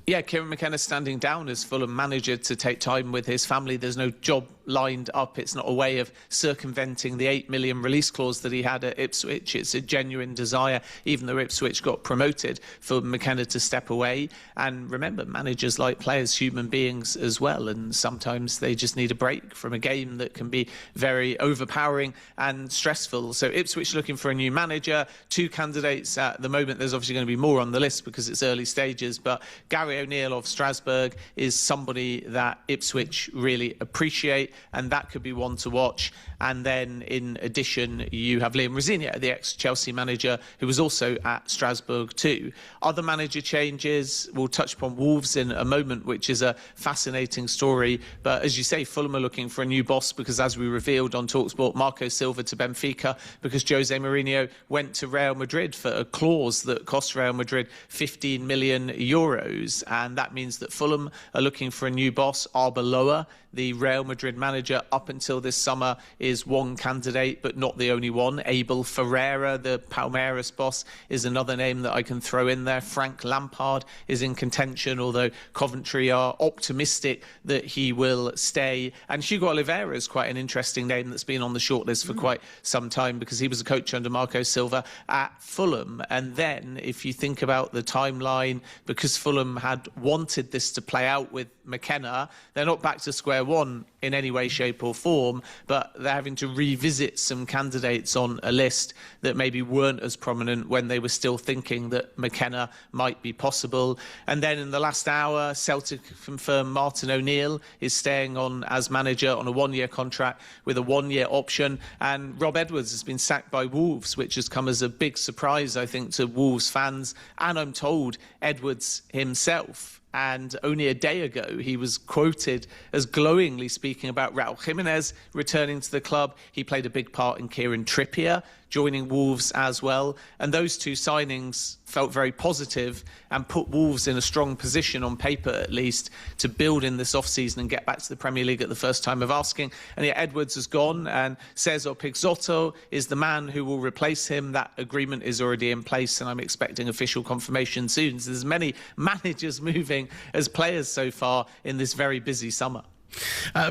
Yeah, Kieran McKenna standing down as Fulham manager to take time with his family. There's no job lined up. It's not a way of circumventing the 8 million release clause that he had at Ipswich. It's a genuine desire, even though Ipswich got promoted, for McKenna to step away. And remember, managers like players, human beings as well, and sometimes they just need a break from a game that can be very overpowering and stressful. So Ipswich looking for a new manager. 2 candidates at the moment. There's obviously going to be more on the list because it's early stages, but Gary O'Neill of Strasbourg is somebody that Ipswich really appreciate, and that could be one to watch. And then in addition, you have Liam Rosenior, the ex-Chelsea manager, who was also at Strasbourg too. Other manager changes, we'll touch upon Wolves in a moment, which is a fascinating story. But as you say, Fulham are looking for a new boss because, as we revealed on talkSPORT, Marco Silva to Benfica because Jose Mourinho went to Real Madrid for a clause that cost Real Madrid 15 million euros. And that means that Fulham are looking for a new boss. Arbeloa, the Real Madrid manager, up until this summer is one candidate, but not the only one. Abel Ferreira, the Palmeiras boss, is another name that I can throw in there. Frank Lampard is in contention, although Coventry are optimistic that he will stay. And Hugo Oliveira is quite an interesting name that's been on the shortlist for quite some time because he was a coach under Marco Silva at Fulham. And then if you think about the timeline, because Fulham had wanted this to play out with McKenna, they're not back to square one in any way, shape or form, but they're having to revisit some candidates on a list that maybe weren't as prominent when they were still thinking that McKenna might be possible. And then in the last hour, Celtic confirmed Martin O'Neill is staying on as manager on a 1-year contract with a 1-year option. And Rob Edwards has been sacked by Wolves, which has come as a big surprise, I think, to Wolves fans. And I'm told Edwards himself. And only a day ago, he was quoted as glowingly speaking about Raul Jimenez returning to the club. He played a big part in Kieran Trippier joining Wolves as well. And those 2 signings felt very positive and put Wolves in a strong position, on paper at least, to build in this off-season and get back to the Premier League at the first time of asking. And yet Edwards has gone, and Cesar Pixoto is the man who will replace him. That agreement is already in place, and I'm expecting official confirmation soon. So there's many managers moving as players so far in this very busy summer.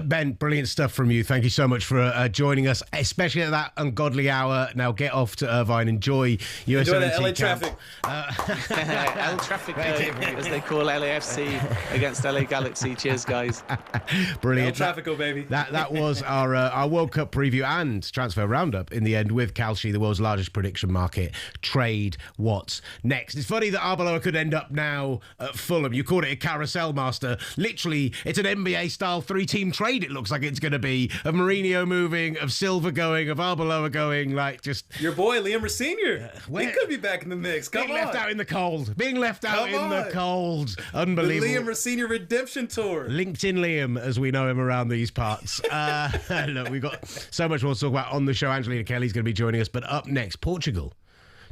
Ben, brilliant stuff from you. Thank you so much for joining us, especially at that ungodly hour. Now get off to Irvine. Enjoy US Enjoy the camp. LA traffic. L traffic, as they call LAFC against LA Galaxy. Cheers, guys. Brilliant. El Trafico, baby. That was our World Cup preview and transfer roundup in the end with kalshi, the world's largest prediction market. Trade what's next. It's funny that Arbeloa could end up now at Fulham. You called it a carousel, Master. Literally, it's an NBA-style three-team trade, it looks like it's going to be, of Mourinho moving, of Silva going, of Arbeloa going, like just... Your boy, Liam Senior. He could be back in the mix. Come being on. left out in the cold. Being left out in the cold. Unbelievable. The Liam Senior Redemption Tour. LinkedIn Liam, as we know him around these parts. Look, we've got so much more to talk about on the show. Angelina Kelly's going to be joining us, but up next, Portugal.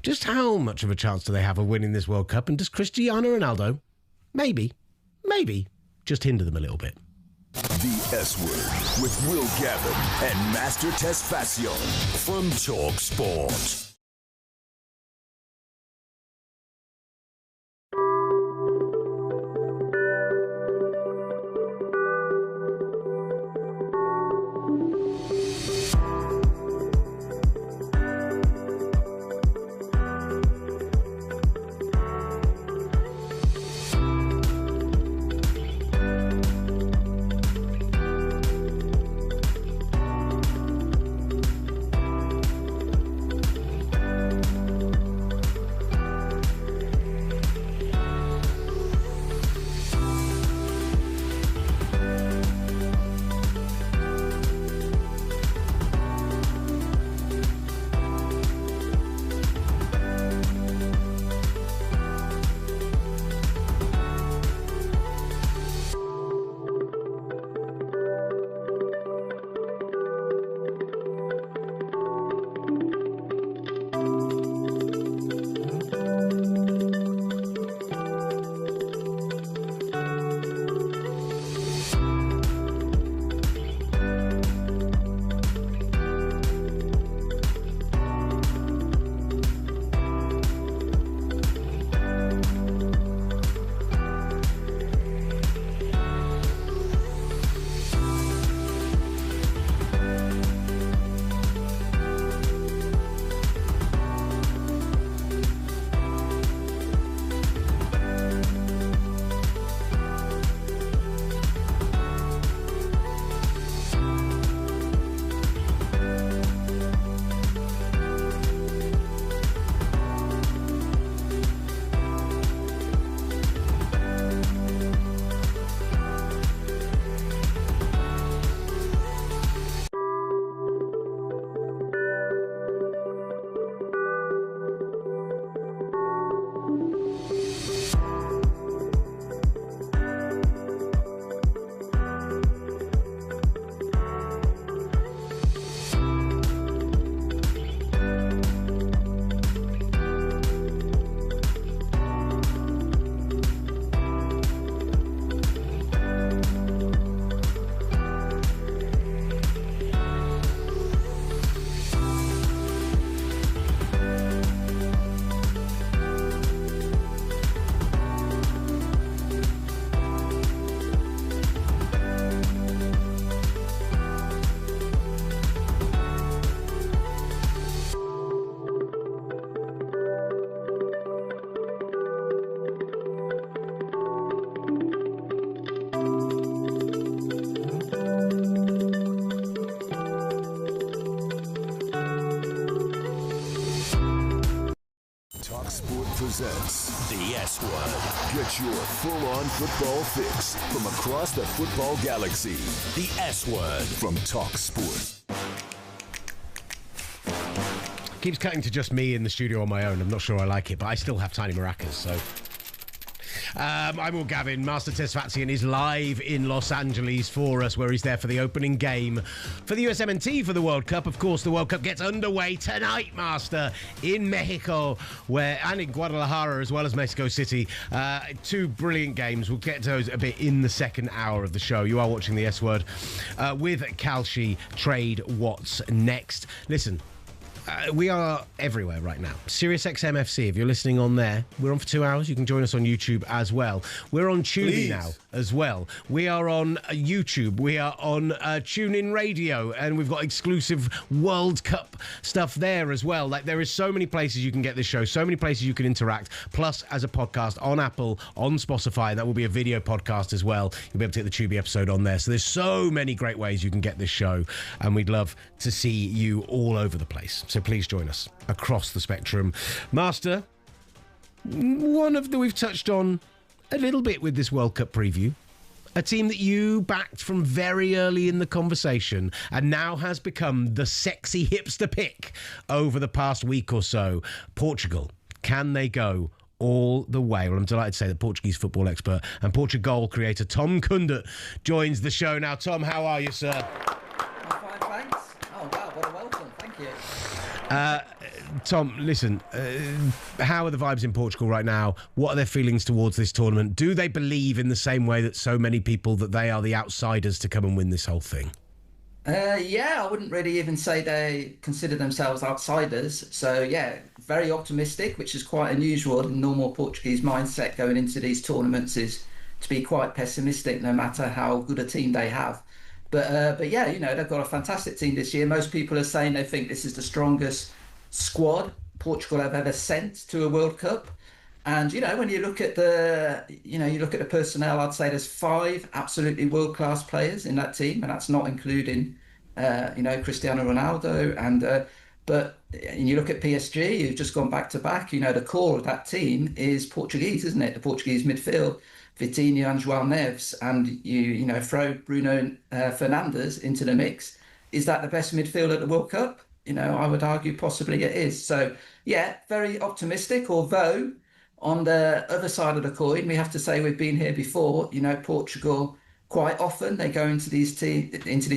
Just how much of a chance do they have of winning this World Cup? And does Cristiano Ronaldo, maybe, just hinder them a little bit? The S Word with Will Gavin and Master Tesfacion from talkSPORT. talkSPORT presents the S Word. Get your full-on football fix from across the football galaxy. The S Word from talkSPORT. Keeps cutting to just me in the studio on my own. I'm not sure I like it, but I still have tiny maracas, so... I'm Will Gavin. Master Tesfacion is live in Los Angeles for us, where he's there for the opening game for the USMNT for the World Cup. Of course, the World Cup gets underway tonight, Master, in Mexico, and in Guadalajara, as well as Mexico City. Two brilliant games. We'll get to those a bit in the second hour of the show. You are watching the S Word with kalshi. Trade what's next. Listen. We are everywhere right now. SiriusXM FC, if you're listening on there, we're on for 2 hours. You can join us on YouTube as well. We're on Tubi now. as well. We are on YouTube. We are on TuneIn Radio, and we've got exclusive World Cup stuff there as well. Like, there is so many places you can get this show, so many places you can interact, plus as a podcast on Apple, on Spotify, and that will be a video podcast as well. You'll be able to get the Tubi episode on there. So there's so many great ways you can get this show, and we'd love to see you all over the place. So please join us across the spectrum. Master, we've touched on a little bit with this World Cup preview. A team that you backed from very early in the conversation and now has become the sexy hipster pick over the past week or so. Portugal. Can they go all the way? Well, I'm delighted to say that Portuguese football expert and Portugal creator Tom Kundert joins the show now. Tom, how are you, sir? I'm fine, thanks. Oh, wow, what a welcome. Thank you. Tom, listen, how are the vibes in Portugal right now? What are their feelings towards this tournament? Do they believe in the same way that so many people that they are the outsiders to come and win this whole thing? Yeah, I wouldn't really even say they consider themselves outsiders. So, yeah, very optimistic, which is quite unusual. The normal Portuguese mindset going into these tournaments is to be quite pessimistic, no matter how good a team they have. But yeah, you know, they've got a fantastic team this year. Most people are saying they think this is the strongest squad Portugal have ever sent to a World Cup. And, you know, when you look at the personnel, I'd say there's 5 absolutely world-class players in that team, and that's not including, Cristiano Ronaldo. But you look at PSG, who've just gone back-to-back, you know, the core of that team is Portuguese, isn't it? The Portuguese midfield, Vitinha and João Neves, and you throw Bruno Fernandes into the mix. Is that the best midfield at the World Cup? You know, I would argue possibly it is. So, yeah, very optimistic, although on the other side of the coin, we have to say we've been here before. You know, Portugal, quite often they go into these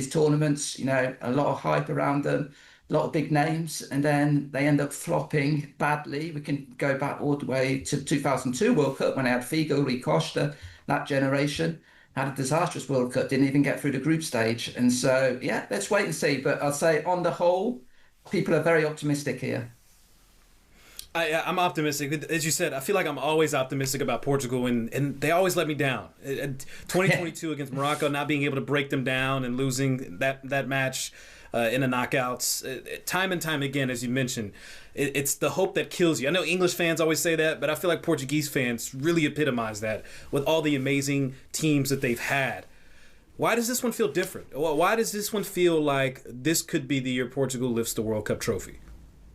tournaments, you know, a lot of hype around them, a lot of big names, and then they end up flopping badly. We can go back all the way to 2002 World Cup when they had Figo, Rui Costa, that generation. Had a disastrous World Cup, didn't even get through the group stage. And so, yeah, let's wait and see. But I'll say on the whole, people are very optimistic here. I'm optimistic. As you said, I feel like I'm always optimistic about Portugal, and they always let me down. 2022 against Morocco, not being able to break them down and losing that match in the knockouts. Time and time again, as you mentioned, it's the hope that kills you. I know English fans always say that, but I feel like Portuguese fans really epitomize that with all the amazing teams that they've had. Why does this one feel different? Why does this one feel like this could be the year Portugal lifts the World Cup trophy?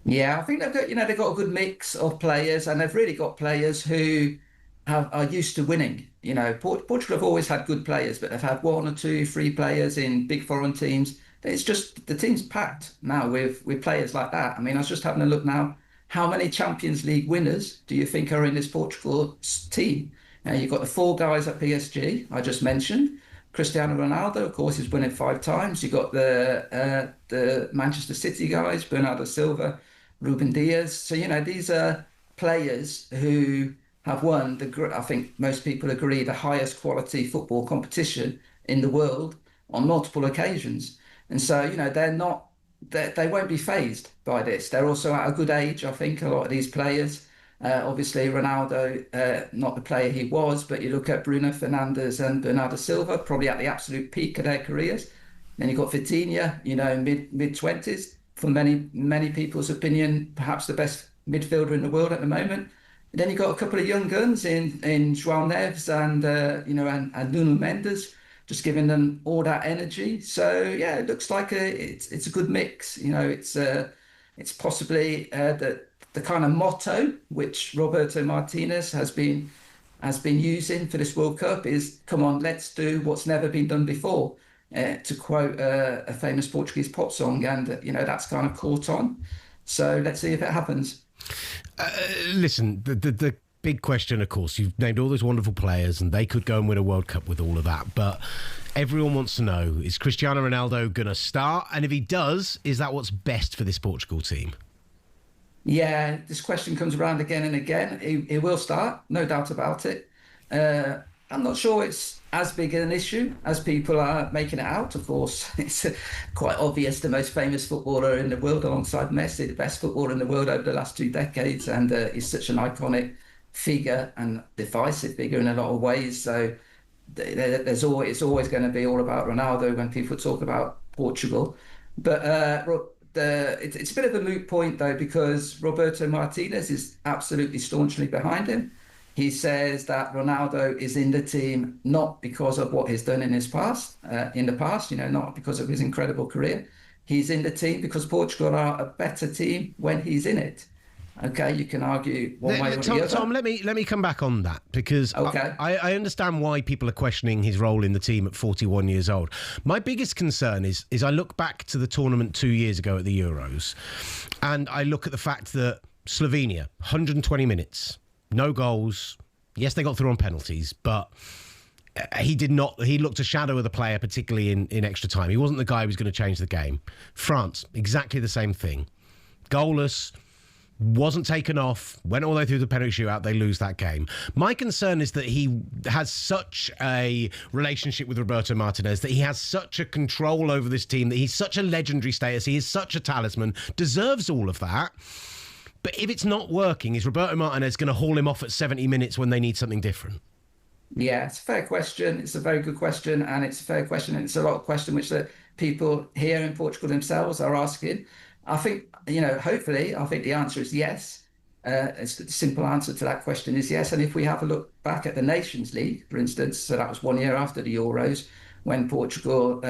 Yeah, I think they've got a good mix of players, and they've really got players who are used to winning. You know, Portugal have always had good players, but they've had 1 or 2, 3 players in big foreign teams. It's just the team's packed now with players like that. I mean, I was just having a look now. How many Champions League winners do you think are in this Portugal team? You've got the 4 guys at PSG I just mentioned. Cristiano Ronaldo, of course, is winning 5 times. You've got the Manchester City guys, Bernardo Silva, Ruben Diaz. So, you know, these are players who have won, I think most people agree, the highest quality football competition in the world on multiple occasions. And so, you know, they won't be fazed by this. They're also at a good age, I think, a lot of these players. Obviously, Ronaldo, not the player he was, but you look at Bruno Fernandes and Bernardo Silva, probably at the absolute peak of their careers. Then you've got Vitinha, you know, mid-20s. For many people's opinion, perhaps the best midfielder in the world at the moment. And then you've got a couple of young guns in João Neves and Nuno Mendes, just giving them all that energy. So yeah, it looks like it's a good mix. You know, it's possibly the kind of motto which Roberto Martinez has been using for this World Cup is, come on, let's do what's never been done before. To quote a famous Portuguese pop song, and you know, that's kind of caught on. So let's see if it happens. Listen, the big question, of course, you've named all those wonderful players, and they could go and win a World Cup with all of that. But everyone wants to know: is Cristiano Ronaldo going to start? And if he does, is that what's best for this Portugal team? Yeah, this question comes around again and again. He will start, no doubt about it. I'm not sure it's as big an issue as people are making it out. Of course, it's quite obvious the most famous footballer in the world alongside Messi, the best footballer in the world over the last 2 decades. And he's such an iconic figure and divisive figure in a lot of ways. So it's always going to be all about Ronaldo when people talk about Portugal. But it's a bit of a moot point though, because Roberto Martinez is absolutely staunchly behind him. He says that Ronaldo is in the team not because of what he's done in the past, not because of his incredible career. He's in the team because Portugal are a better team when he's in it. Okay, you can argue one way or the other. Tom, let me come back on that, because I understand why people are questioning his role in the team at 41 years old. My biggest concern is I look back to the tournament 2 years ago at the Euros, and I look at the fact that Slovenia, 120 minutes, no goals. Yes, they got through on penalties, but he did not. He looked a shadow of the player, particularly in extra time. He wasn't the guy who was going to change the game. France, exactly the same thing. Goalless, wasn't taken off, went all the way through the penalty shootout, they lose that game. My concern is that he has such a relationship with Roberto Martinez, that he has such a control over this team, that he's such a legendary status, he is such a talisman, deserves all of that. But if it's not working, is Roberto Martinez going to haul him off at 70 minutes when they need something different? Yeah, it's a fair question. It's a very good question, and it's a fair question, and it's a lot of question which the people here in Portugal themselves are asking. I think, hopefully, I think the answer is yes. It's the simple answer to that question is yes. And if we have a look back at the Nations League, for instance, so that was 1 year after the Euros, when Portugal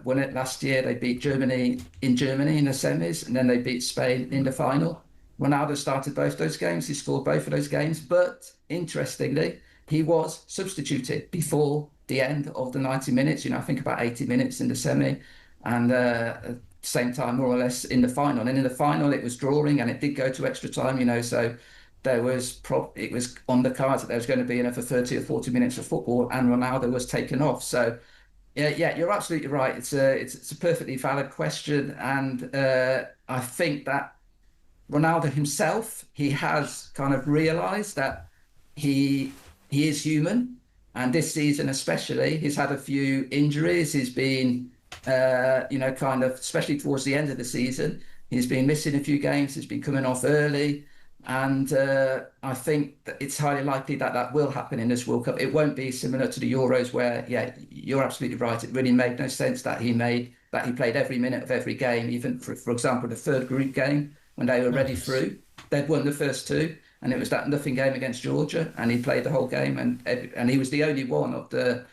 won it last year, they beat Germany in the semis, and then they beat Spain in the final. Ronaldo started both those games. He scored both of those games. But interestingly, he was substituted before the end of the 90 minutes. I think about 80 minutes in the semi, and same time more or less in the final. And in the final, it was drawing, and it did go to extra time. So it was on the cards that there was going to be another 30 or 40 minutes of football, and Ronaldo was taken off. So yeah, you're absolutely right. It's a perfectly valid question, and I think that Ronaldo himself, he has kind of realised that he is human, and this season especially, he's had a few injuries. He's been, especially towards the end of the season, he's been missing a few games. He's been coming off early, and I think that it's highly likely that will happen in this World Cup. It won't be similar to the Euros, where you're absolutely right. It really made no sense that he played every minute of every game, even for example the third group game. When they were ready through, they'd won the first two, and it was that nothing game against Georgia, and he played the whole game, and he was the only one of the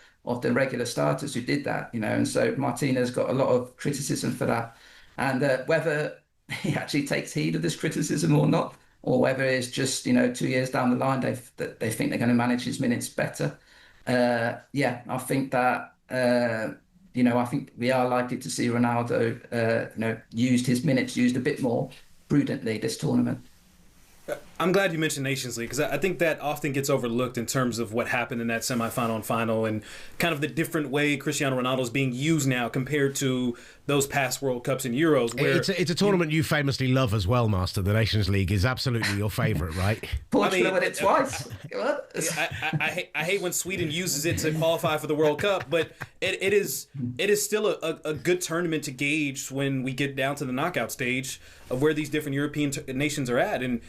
regular starters who did that, and so Martinez got a lot of criticism for that, and whether he actually takes heed of this criticism or not, or whether it's just 2 years down the line they think they're going to manage his minutes better. I think that. I think we are likely to see Ronaldo, used his minutes used a bit more prudently this tournament. I'm glad you mentioned Nations League, because I think that often gets overlooked in terms of what happened in that semifinal and final, and kind of the different way Cristiano Ronaldo is being used now compared to those past World Cups and Euros. Where it's a tournament you famously love as well, Master. The Nations League is absolutely your favourite, right? Portugal won it twice. I hate when Sweden uses it to qualify for the World Cup, but it is still a good tournament to gauge when we get down to the knockout stage of where these different European nations are at. And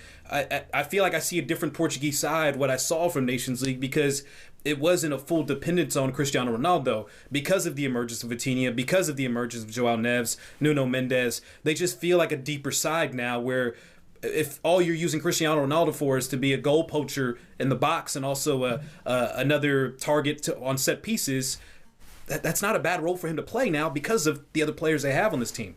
I feel like I see a different Portuguese side, what I saw from Nations League, because it wasn't a full dependence on Cristiano Ronaldo because of the emergence of Vitinha, because of the emergence of João Neves, Nuno Mendes. They just feel like a deeper side now, where if all you're using Cristiano Ronaldo for is to be a goal poacher in the box and also another target on set pieces, that's not a bad role for him to play now because of the other players they have on this team.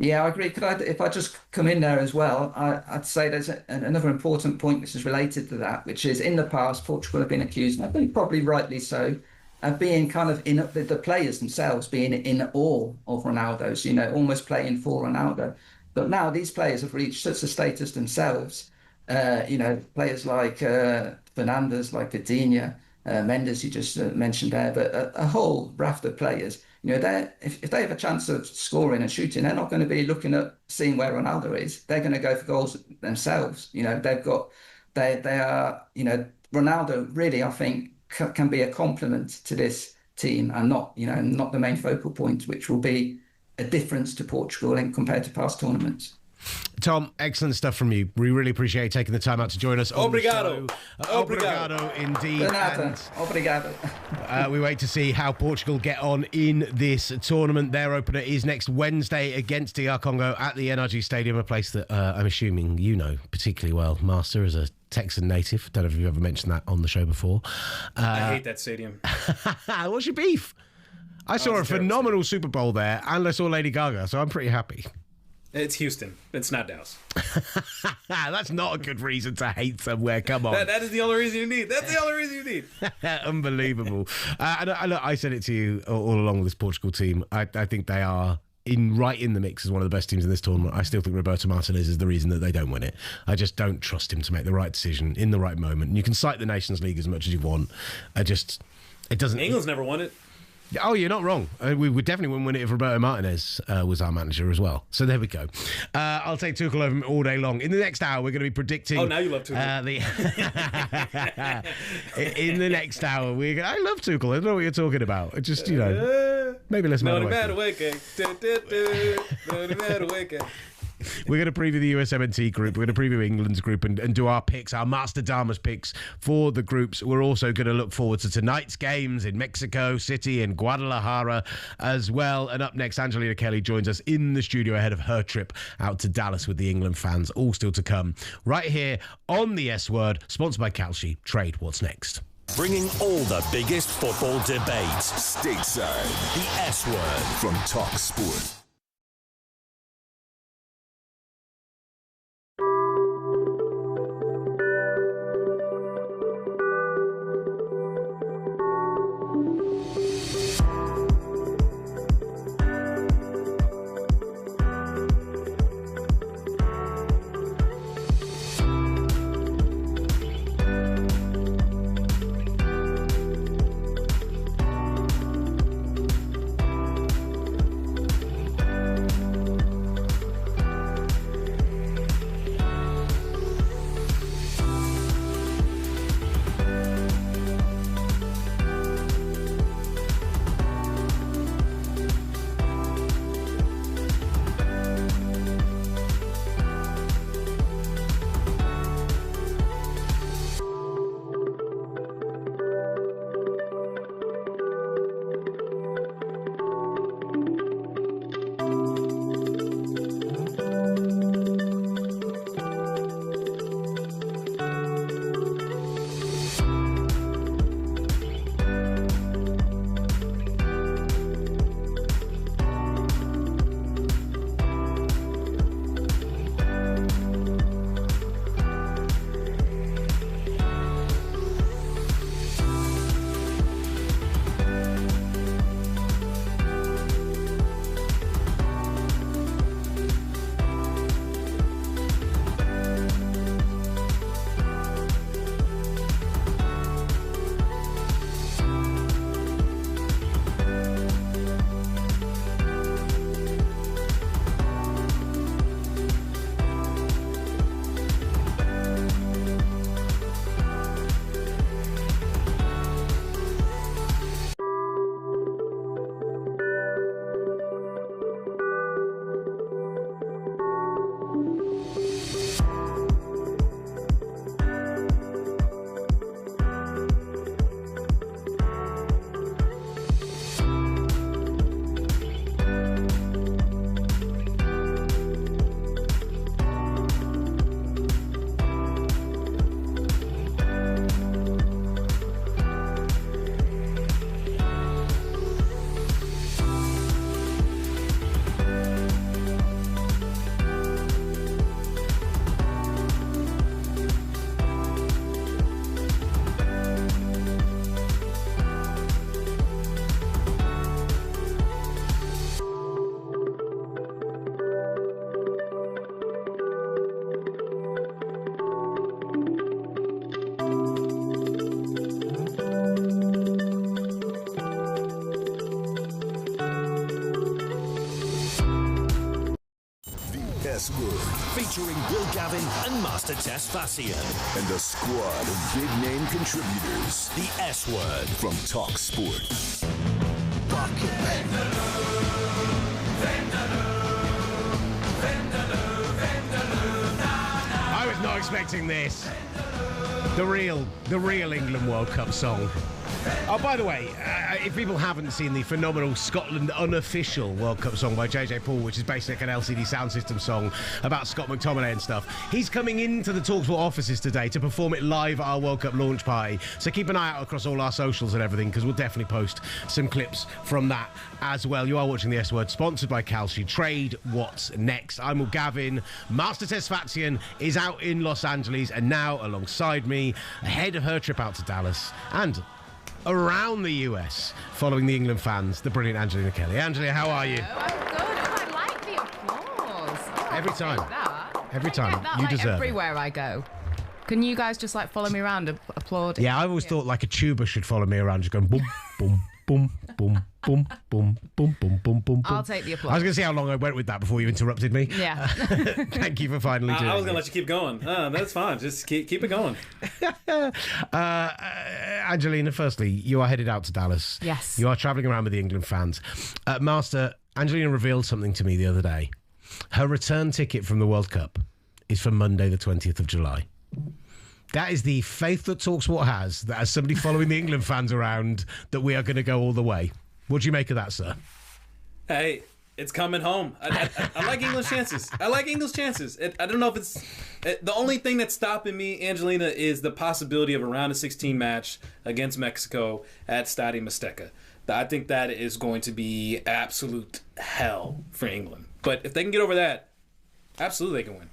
Yeah, I agree. If I just come in there as well, I'd say there's another important point which is related to that, which is in the past, Portugal have been accused, and I think probably rightly so, of being kind of the players themselves being in awe of Ronaldo's, almost playing for Ronaldo. But now these players have reached such a status themselves, players like Fernandes, like Vitinha, Mendes, you just mentioned there, but a whole raft of players. If they have a chance of scoring and shooting, they're not going to be looking at seeing where Ronaldo is. They're going to go for goals themselves. They are. Ronaldo really, I think, can be a complement to this team, and not the main focal point, which will be a difference to Portugal compared to past tournaments. Tom, excellent stuff from you. We really appreciate you taking the time out to join us. Obrigado. Obrigado, indeed. Obrigado. We wait to see how Portugal get on in this tournament. Their opener is next Wednesday against DR Congo at the NRG Stadium, a place that I'm assuming you know particularly well, Master, as a Texan native. Don't know if you've ever mentioned that on the show before. I hate that stadium. What's your beef? I saw a phenomenal Super Bowl there, and I saw Lady Gaga, so I'm pretty happy. It's Houston. It's not Dallas. That's not a good reason to hate somewhere. Come on. That is the only reason you need. That's the only reason you need. Unbelievable. And I said it to you all along with this Portugal team. I think they are right in the mix as one of the best teams in this tournament. I still think Roberto Martinez is the reason that they don't win it. I just don't trust him to make the right decision in the right moment. And you can cite the Nations League as much as you want. It doesn't. England's never won it. Oh, you're not wrong. We would definitely wouldn't win it if Roberto Martinez was our manager as well. So there we go. I'll take Tuchel over him all day long. In the next hour, we're going to be predicting... Oh, now you love Tuchel. In the next hour, I love Tuchel. I don't know what you're talking about. Just, maybe let's No matter matter way. No matter way. We're going to preview the USMNT group. We're going to preview England's group and do our picks, our Master Dharma's picks for the groups. We're also going to look forward to tonight's games in Mexico City and Guadalajara as well. And up next, Angelina Kelly joins us in the studio ahead of her trip out to Dallas with the England fans. All still to come right here on the S Word, sponsored by Kalshi. Trade What's Next. Bringing all the biggest football debates stateside. The S Word from talkSPORT. S Word, featuring Will Gavin and Master Tess Fassian. and a squad of big-name contributors The S Word. from talkSPORT. expecting this. The real England World Cup song. Oh, by the way, if people haven't seen the phenomenal Scotland unofficial World Cup song by JJ Paul, which is basically like an LCD sound system song about Scott McTominay and stuff, he's coming into the talkSPORT offices today to perform it live at our World Cup launch party. So keep an eye out across all our socials and everything, because we'll definitely post some clips from that as well. You are watching the S Word, sponsored by Kalshi. Trade what's next. I'm Will Gavin. Master Tesfatian is out in Los Angeles and now alongside me, ahead of her trip out to Dallas and around the US, following the England fans, the brilliant Angelina Kelly. Angelina, how are you? Oh, I'm good. Oh, I like the applause. Oh, Every time. That. Every time. I get that, you like, deserve everywhere I go. Can you guys just like follow me around and applaud? Yeah, I always thought like a tuba should follow me around, just going boom, boom, boom, boom, boom, boom, boom, boom, boom, boom. I'll take the applause. I was going to see how long I went with that before you interrupted me. Yeah. Thank you for finally doing it. I was going to let you keep going. That's fine. Just keep it going. Angelina, firstly, you are headed out to Dallas. Yes. You are travelling around with the England fans. Master, Angelina revealed something to me the other day. Her return ticket from the World Cup is for Monday, the 20th of July. That is the faith that talkSPORT has, that as somebody following the England fans around, that we are going to go all the way. What do you make of that, sir? Hey, it's coming home. I like England's chances. I like England's chances. I don't know if it's... the only thing that's stopping me, Angelina, is the possibility of a round of 16 match against Mexico at Stadium Azteca. I think that is going to be absolute hell for England. But if they can get over that, absolutely they can win.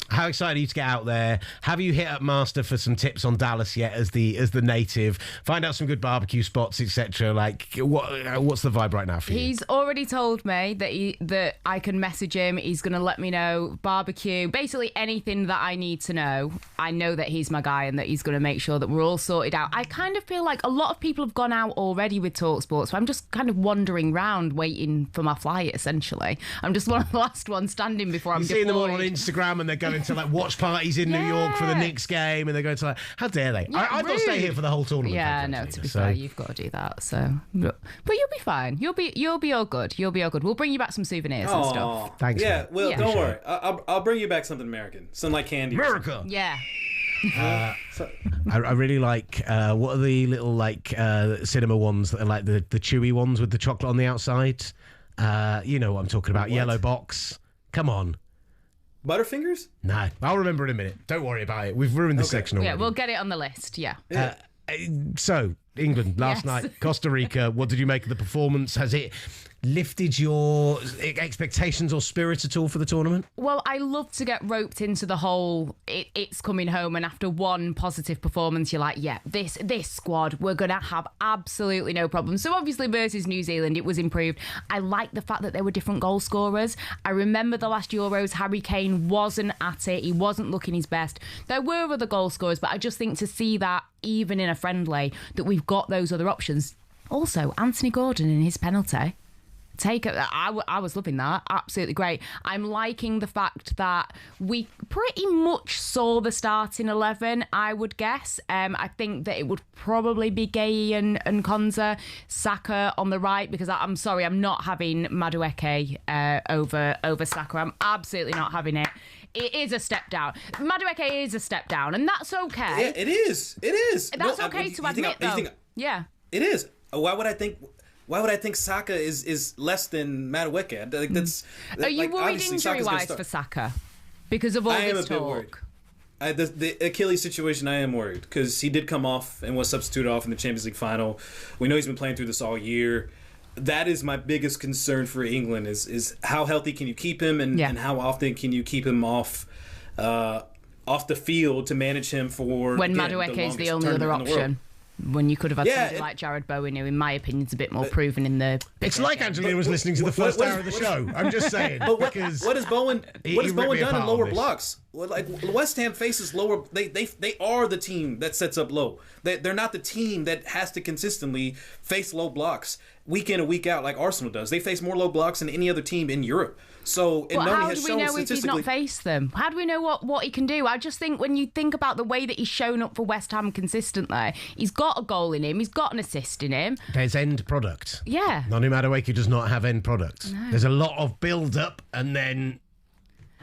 How excited are you to get out there? Have you hit up Master for some tips on Dallas yet as the native? Find out some good barbecue spots, etc. Like, what's the vibe right now for you? He's already told me that I can message him. He's going to let me know barbecue, basically anything that I need to know. I know that he's my guy and that he's going to make sure that we're all sorted out. I kind of feel like a lot of people have gone out already with talkSPORT, so I'm just kind of wandering around waiting for my flight, essentially. I'm just one of the last ones standing before I'm deployed. Seeing them all on Instagram and they're going to like watch parties in New York for the Knicks game, and they're going to like, how dare they? Yeah, I'd not stay here for the whole tournament. Yeah, no, to be fair, you've got to do that. So, but you'll be fine. You'll be all good. You'll be all good. We'll bring you back some souvenirs and stuff. Thanks. Yeah, well, don't worry. I'll bring you back something American, something like candy. America. Yeah. I really like what are the little like cinema ones that are like the chewy ones with the chocolate on the outside. You know what I'm talking about? What? Yellow box. Come on. Butterfingers? No, I'll remember in a minute. Don't worry about it. We've ruined this section already. Yeah, we'll get it on the list. Yeah. So, England last night, Costa Rica. What did you make of the performance? Has it lifted your expectations or spirit at all for the tournament? Well, I love to get roped into the whole it's coming home, and after one positive performance you're like, yeah, this squad, we're gonna have absolutely no problem. So obviously versus New Zealand it was improved. I like the fact that there were different goal scorers. I remember the last Euros, Harry Kane wasn't at it, he wasn't looking his best. There were other goal scorers, but I just think to see that even in a friendly, that we've got those other options. Also, Anthony Gordon in his penalty, take it. I was loving that. Absolutely great. I'm liking the fact that we pretty much saw the starting 11, I would guess. I think that it would probably be Gay and Konza, Saka on the right, because I'm sorry, I'm not having Madueke over Saka. I'm absolutely not having it. It is a step down. Madueke is a step down, and that's okay. Yeah, it is. It is. That's okay to admit, though. Yeah. It is. Why would I think Saka is less than Madueke? Like, that's. Are you worried injury-wise for Saka because of all this talk? The Achilles situation, I am worried because he did come off and was substituted off in the Champions League final. We know he's been playing through this all year. That is my biggest concern for England is how healthy can you keep him and how often can you keep him off the field to manage him for when Madueke is the only other option. When you could have had somebody like Jared Bowen, who, in my opinion, is a bit more proven in the... It's like Angelina was listening to the first hour of the show. I'm just saying. But what has Bowen done in lower blocks? Like, West Ham faces lower... They are the team that sets up low. They're not the team that has to consistently face low blocks week in and week out like Arsenal does. They face more low blocks than any other team in Europe. So, how do we know if he's not faced them? How do we know what he can do? I just think when you think about the way that he's shown up for West Ham consistently, he's got a goal in him, he's got an assist in him. There's end product. Yeah. Noni Madueke does not have end product. No. There's a lot of build-up and then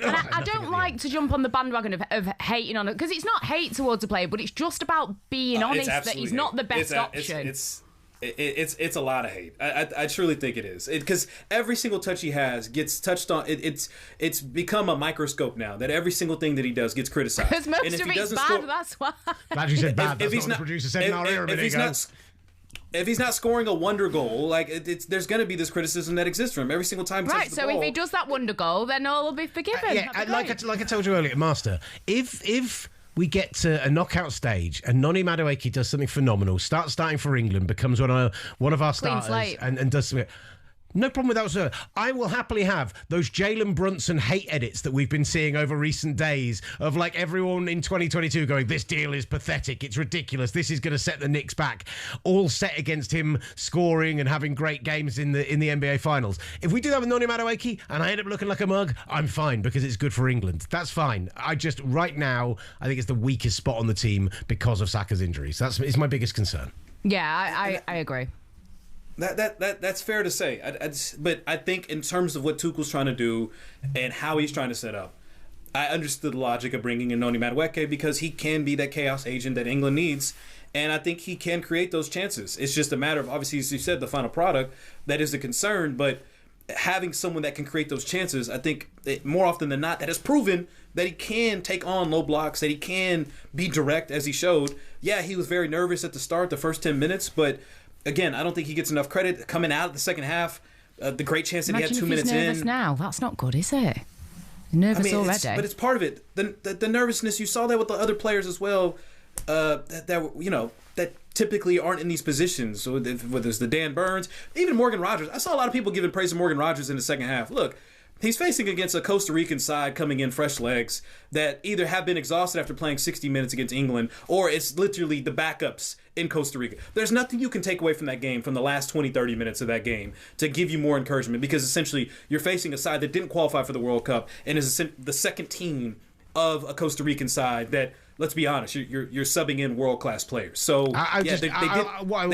And I don't like to jump on the bandwagon of hating on it, because it's not hate towards a player, but it's just about being honest that he's not the best option. It's a lot of hate. I truly think it is, because every single touch he has gets touched on. It's become a microscope now that every single thing that he does gets criticized. Because most of it's bad. That's why. Glad you said bad. That's what the producer said in our ear a minute ago. If he's not scoring a wonder goal, like there's going to be this criticism that exists from him every single time. Right. So if he does that wonder goal, then all will be forgiven. Like I told you earlier, Master. If we get to a knockout stage and Noni Madueke does something phenomenal, starting for England, becomes one of our starters, and does something. No problem with that whatsoever. I will happily have those Jalen Brunson hate edits that we've been seeing over recent days of like everyone in 2022 going, this deal is pathetic, it's ridiculous, this is going to set the Knicks back, all set against him scoring and having great games in the NBA Finals. If we do that with Noni Madueke and I end up looking like a mug, I'm fine because it's good for England. That's fine. Right now, I think it's the weakest spot on the team because of Saka's injuries. It's my biggest concern. Yeah, I agree. That's fair to say. But I think in terms of what Tuchel's trying to do and how he's trying to set up, I understood the logic of bringing in Noni Madueke because he can be that chaos agent that England needs, and I think he can create those chances. It's just a matter of, obviously, as you said, the final product that is the concern, but having someone that can create those chances, I think more often than not, that has proven that he can take on low blocks, that he can be direct as he showed. Yeah, he was very nervous at the start, the first 10 minutes, but again, I don't think he gets enough credit coming out of the second half. The great chance that he had 2 minutes in. Imagine if he's nervous now. That's not good, is it? Nervous already. But it's part of it. The nervousness, you saw that with the other players as well, that typically aren't in these positions. So whether it's the Dan Burns, even Morgan Rogers. I saw a lot of people giving praise to Morgan Rogers in the second half. Look, he's facing against a Costa Rican side coming in fresh legs that either have been exhausted after playing 60 minutes against England, or it's literally the backups in Costa Rica. There's nothing you can take away from that game, from the last 20, 30 minutes of that game, to give you more encouragement, because essentially you're facing a side that didn't qualify for the World Cup and is the second team of a Costa Rican side that, let's be honest, you're subbing in world-class players. So, they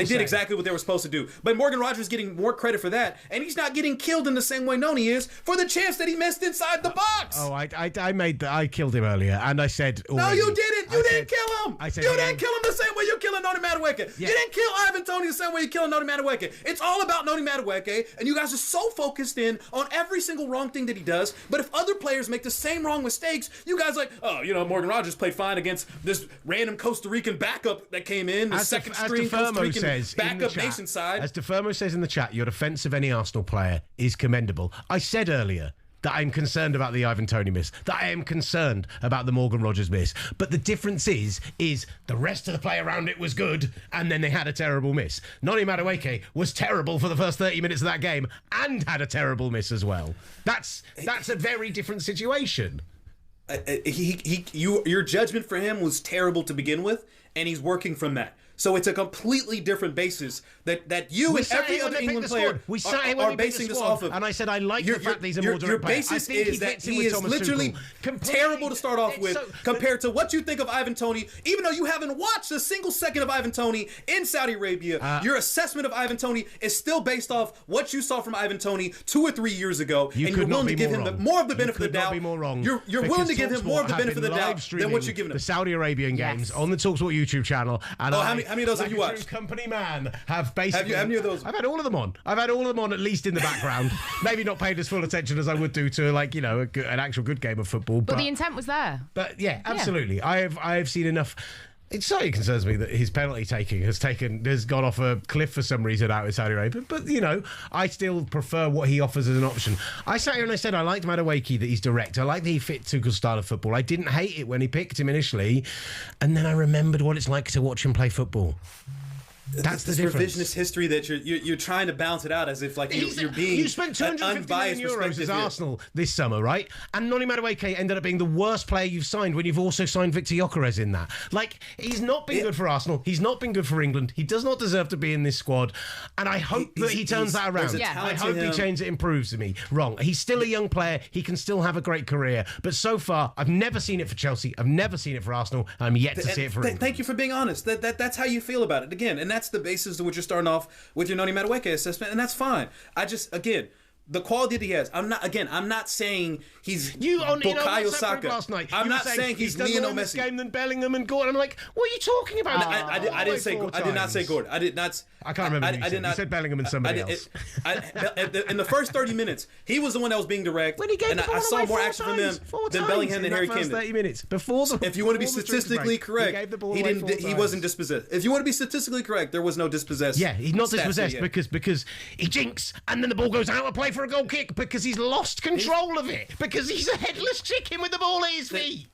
did exactly what they were supposed to do. But Morgan Rogers is getting more credit for that, and he's not getting killed in the same way Noni is for the chance that he missed inside the box. I killed him earlier, and I said already, no, you didn't. You didn't kill him. You didn't kill him the same way you're killing Noni Madueke. Yeah. You didn't kill Ivan Toney the same way you're killing Noni Madueke. It's all about Noni Madueke, and you guys are so focused in on every single wrong thing that he does. But if other players make the same wrong mistakes, you guys are like, Morgan Rogers played fine against this random Costa Rican backup that came in, the second string Costa Rican backup nation side. As DeFermo says in the chat, your defence of any Arsenal player is commendable. I said earlier that I'm concerned about the Ivan Toney miss, that I am concerned about the Morgan Rogers miss. But the difference is the rest of the play around it was good, and then they had a terrible miss. Noni Madueke was terrible for the first 30 minutes of that game and had a terrible miss as well. That's a very different situation. Your judgment for him was terrible to begin with, and he's working from that. So it's a completely different basis that you and every other England player are basing this off of. And I said I like the fact that he's a more direct player. Your basis is that he is literally terrible to start off with compared to what you think of Ivan Toney. Even though you haven't watched a single second of Ivan Toney in Saudi Arabia, your assessment of Ivan Toney is still based off what you saw from Ivan Toney 2 or 3 years ago, and you're willing to give him more of the benefit of the doubt. You're willing to give him more of the benefit of the doubt than what you're giving him. The Saudi Arabian games on the talkSPORT YouTube channel. And how many of those have you watched? Company man have basically. Have you of those? I've had all of them on. At least in the background. Maybe not paid as full attention as I would do to an actual good game of football. But the intent was there. But yeah, absolutely. Yeah. I have seen enough. It certainly concerns me that his penalty taking has gone off a cliff for some reason out in Saudi Arabia. But, I still prefer what he offers as an option. I sat here and I said I liked Madueke, that he's direct. I like that he fit Tuchel's style of football. I didn't hate it when he picked him initially. And then I remembered what it's like to watch him play football. That's the difference. Revisionist history that you're trying to balance it out as if you're being you spent 250 million euros as Arsenal this summer, right? And Noni Madueke ended up being the worst player you've signed when you've also signed Victor Gyökeres in that. He's not been good for Arsenal. He's not been good for England. He does not deserve to be in this squad. And I hope that he turns that around. I hope he changes it, improves me. Wrong. He's still a young player. He can still have a great career. But so far, I've never seen it for Chelsea. I've never seen it for Arsenal. I'm yet to see it for England. Thank you for being honest. That's how you feel about it. Again, and that's the basis to which you're starting off with your Noni Madueke assessment, and that's fine. the quality that he has. I'm not saying he's Bukayo Saka. Last night, I'm not saying he's done Lionel more in this Messi. game than Bellingham and Gordon. I'm like, what are you talking about? I didn't say Gordon. I did not say Gordon. I did not. I can't remember. You said Bellingham and somebody else. In the first 30 minutes, he was the one that was being direct. When he gave and the ball I saw away more 4 action from times, him 4 than times Bellingham and Harry in that Kane. first 30 minutes. If you want to be statistically correct, he wasn't dispossessed. If you want to be statistically correct, there was no dispossessed. Yeah, he's not dispossessed because he jinks and then the ball goes out of play for a goal kick because he's lost control of it because he's a headless chicken with the ball at his feet.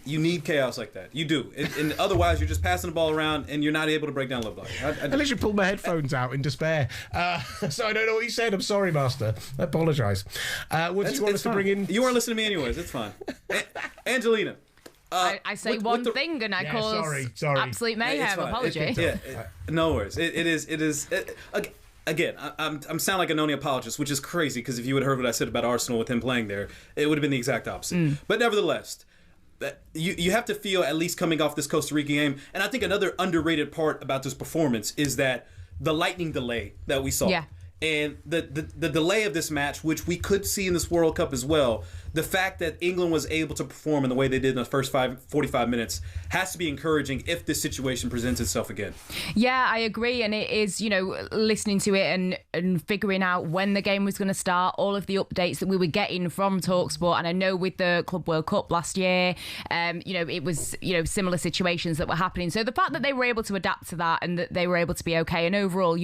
You need chaos like that. You do. And otherwise, you're just passing the ball around and you're not able to break down love block. I literally pulled my headphones out in despair. So I don't know what you said. I'm sorry, Master. I apologise. What do you want us to bring in? You weren't listening to me anyways. It's fine. Angelina. I say one thing and I cause absolute mayhem. Apology. No worries. It is. Again, I'm sound like an only apologist, which is crazy because if you had heard what I said about Arsenal with him playing there, it would have been the exact opposite. But nevertheless, you have to feel, at least coming off this Costa Rica game, and I think another underrated part about this performance is that the lightning delay that we saw. Yeah. And the delay of this match, which we could see in this World Cup as well, the fact that England was able to perform in the way they did in the first 45 minutes has to be encouraging if this situation presents itself again. Yeah, I agree. And it is, listening to it and figuring out when the game was going to start, all of the updates that we were getting from talkSPORT. And I know with the Club World Cup last year, it was, similar situations that were happening. So the fact that they were able to adapt to that and that they were able to be okay. And overall,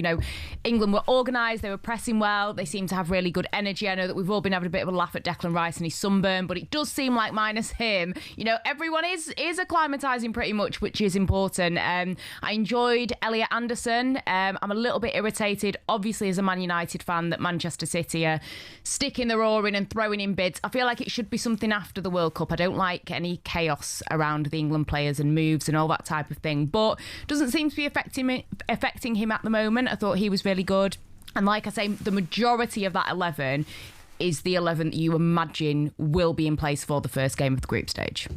England were organised, they were pressing well, they seemed to have really good energy. I know that we've all been having a bit of a laugh at Declan Rice and his sunburn, but it does seem like minus him, everyone is acclimatising pretty much, which is important. I enjoyed Elliot Anderson. I'm a little bit irritated, obviously, as a Man United fan, that Manchester City are sticking the roar in and throwing in bids. I feel like it should be something after the World Cup. I don't like any chaos around the England players and moves and all that type of thing, but doesn't seem to be affecting him at the moment. I thought he was really good. And like I say, the majority of that 11 is the 11 that you imagine will be in place for the first game of the group stage.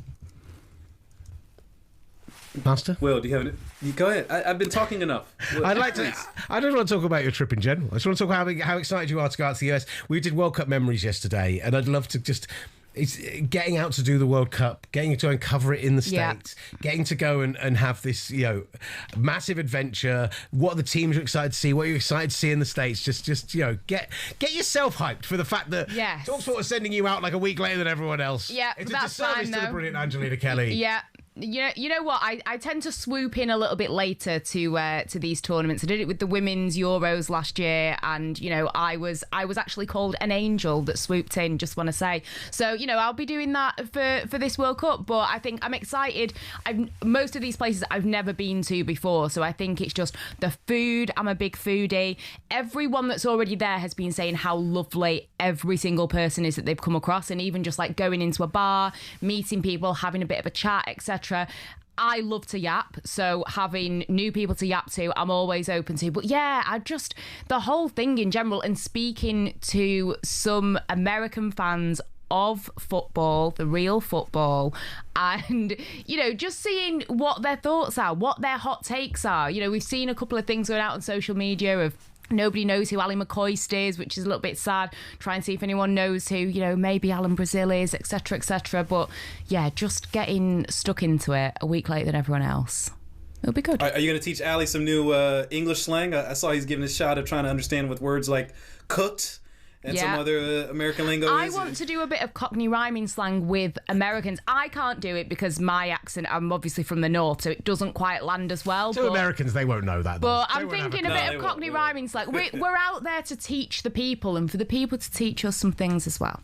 Master? Will, do you have you go ahead. I've been talking enough. Will, I don't want to talk about your trip in general. I just want to talk about how excited you are to go out to the US. We did World Cup memories yesterday, and I'd love to just... It's getting out to do the World Cup, getting to uncover it in the States, getting to go and have this, massive adventure. What the teams are excited to see, what you're excited to see in the States. Just get yourself hyped for the fact that talkSPORT are sending you out like a week later than everyone else. Yeah, it's that's a disservice fine, to though. the brilliant Angelina Kelly. Yeah. You know what? I tend to swoop in a little bit later to these tournaments. I did it with the women's Euros last year, and I was actually called an angel that swooped in. Just want to say, so I'll be doing that for this World Cup. But I think I'm excited. Most of these places I've never been to before, so I think it's just the food. I'm a big foodie. Everyone that's already there has been saying how lovely every single person is that they've come across, and even just like going into a bar, meeting people, having a bit of a chat, etc. I love to yap, so having new people to yap to, I'm always open to. But yeah, the whole thing in general, and speaking to some American fans of football, the real football, and just seeing what their thoughts are, what their hot takes are. We've seen a couple of things going out on social media of nobody knows who Ali McCoist is, which is a little bit sad. Try and see if anyone knows who, maybe Alan Brazil is, etc., etc. But yeah, just getting stuck into it a week later than everyone else. It'll be good. Are you going to teach Ali some new English slang? I saw he's giving a shot at trying to understand with words like cooked and some other American lingo. I want to do a bit of Cockney rhyming slang with Americans. I can't do it because my accent, I'm obviously from the north, so it doesn't quite land as well. To Americans, they won't know that. But I'm thinking a bit of Cockney rhyming slang. We're out there to teach the people and for the people to teach us some things as well.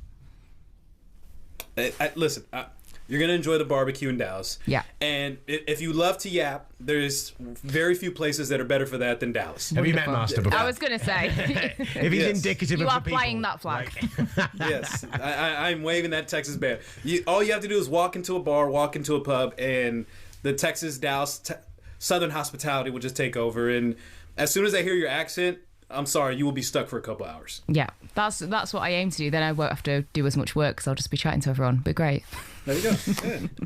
Listen, you're going to enjoy the barbecue in Dallas. Yeah. And if you love to yap, there's very few places that are better for that than Dallas. Have you met Master before? I was going to say. If he's indicative you of are the people. flying that flag. Yes. I'm waving that Texas banner. All you have to do is walk into a bar, walk into a pub, and the Texas Dallas Southern hospitality will just take over. And as soon as they hear your accent, I'm sorry, you will be stuck for a couple hours. Yeah, that's what I aim to do. Then I won't have to do as much work because I'll just be chatting to everyone. But great. There you go.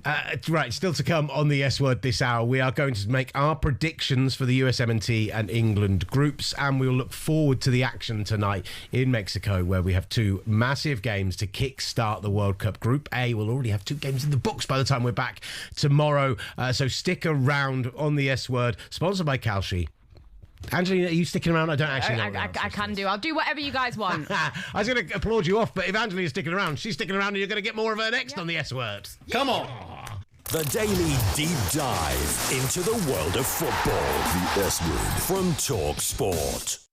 Yeah. Right, still to come on the S Word this hour, we are going to make our predictions for the USMNT and England groups, and we'll look forward to the action tonight in Mexico, where we have two massive games to kick-start the World Cup. Group A will already have two games in the books by the time we're back tomorrow, so stick around on the S Word, sponsored by Kalshi. Angelina, are you sticking around? I don't actually know. I can do. I'll do whatever you guys want. I was going to applaud you off, but if Angelina's sticking around, she's sticking around, and you're going to get more of her next on the S Word. Come on. The daily deep dive into the world of football. The S Word from talkSPORT.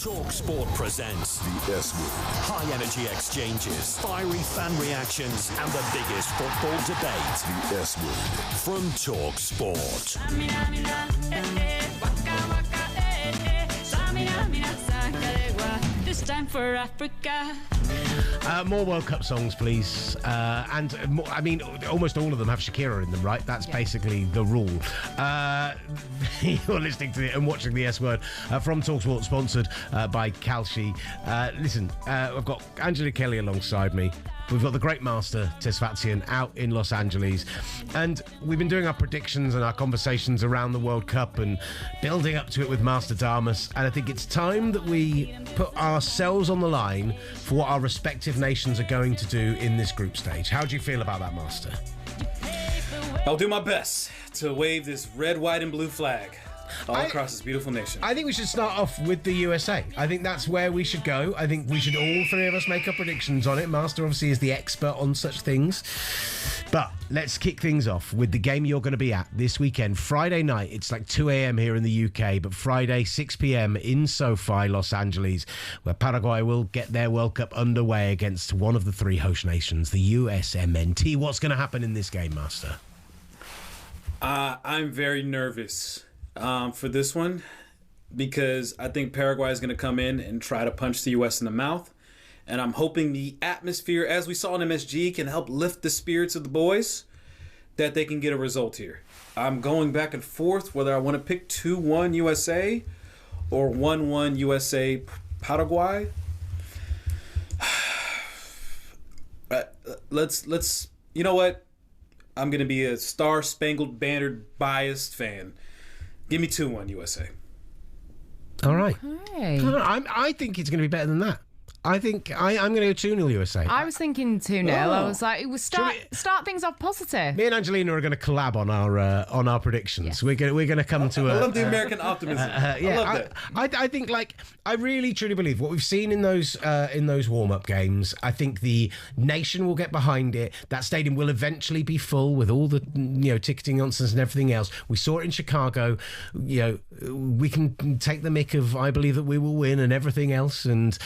talkSPORT presents the S Word. High energy exchanges, fiery fan reactions, and the biggest football debate. The S Word from talkSPORT. This time for Africa. More World Cup songs, please. And more, I mean, almost all of them have Shakira in them, right? That's basically the rule. You're listening to and watching the S Word from talkSPORT, sponsored by Kalshi. Listen, I've got Angelina Kelly alongside me. We've got the great master, Tesfazian, out in Los Angeles. And we've been doing our predictions and our conversations around the World Cup and building up to it with Master Damas. And I think it's time that we put ourselves on the line for what our respective nations are going to do in this group stage. How do you feel about that, Master? I'll do my best to wave this red, white, and blue flag all across this beautiful nation. I think we should start off with the USA. I think that's where we should go. I think we should all three of us make our predictions on it. Master obviously is the expert on such things. But let's kick things off with the game you're going to be at this weekend. Friday night, it's like 2 a.m. here in the UK, but Friday, 6 p.m. in SoFi, Los Angeles, where Paraguay will get their World Cup underway against one of the three host nations, the USMNT. What's going to happen in this game, Master? I'm very nervous for this one because I think Paraguay is going to come in and try to punch the U.S. in the mouth. And I'm hoping the atmosphere, as we saw in MSG, can help lift the spirits of the boys, that they can get a result here. I'm going back and forth whether I want to pick 2-1 USA or 1-1 USA Paraguay. Let's you know what? I'm going to be a star-spangled bannered biased fan. Give me 2-1 USA. All right. Okay. I think it's going to be better than that. I think I'm going to go 2-0 USA. I was thinking 2-0. I was like, it was start things off positive. Me and Angelina are going to collab on our predictions. Yes. We're going to come to I love the American optimism. I love that. I think I really truly believe what we've seen in those warm up games. I think the nation will get behind it. That stadium will eventually be full with all the ticketing nonsense and everything else. We saw it in Chicago. We can take the mick of I believe that we will win and everything else, and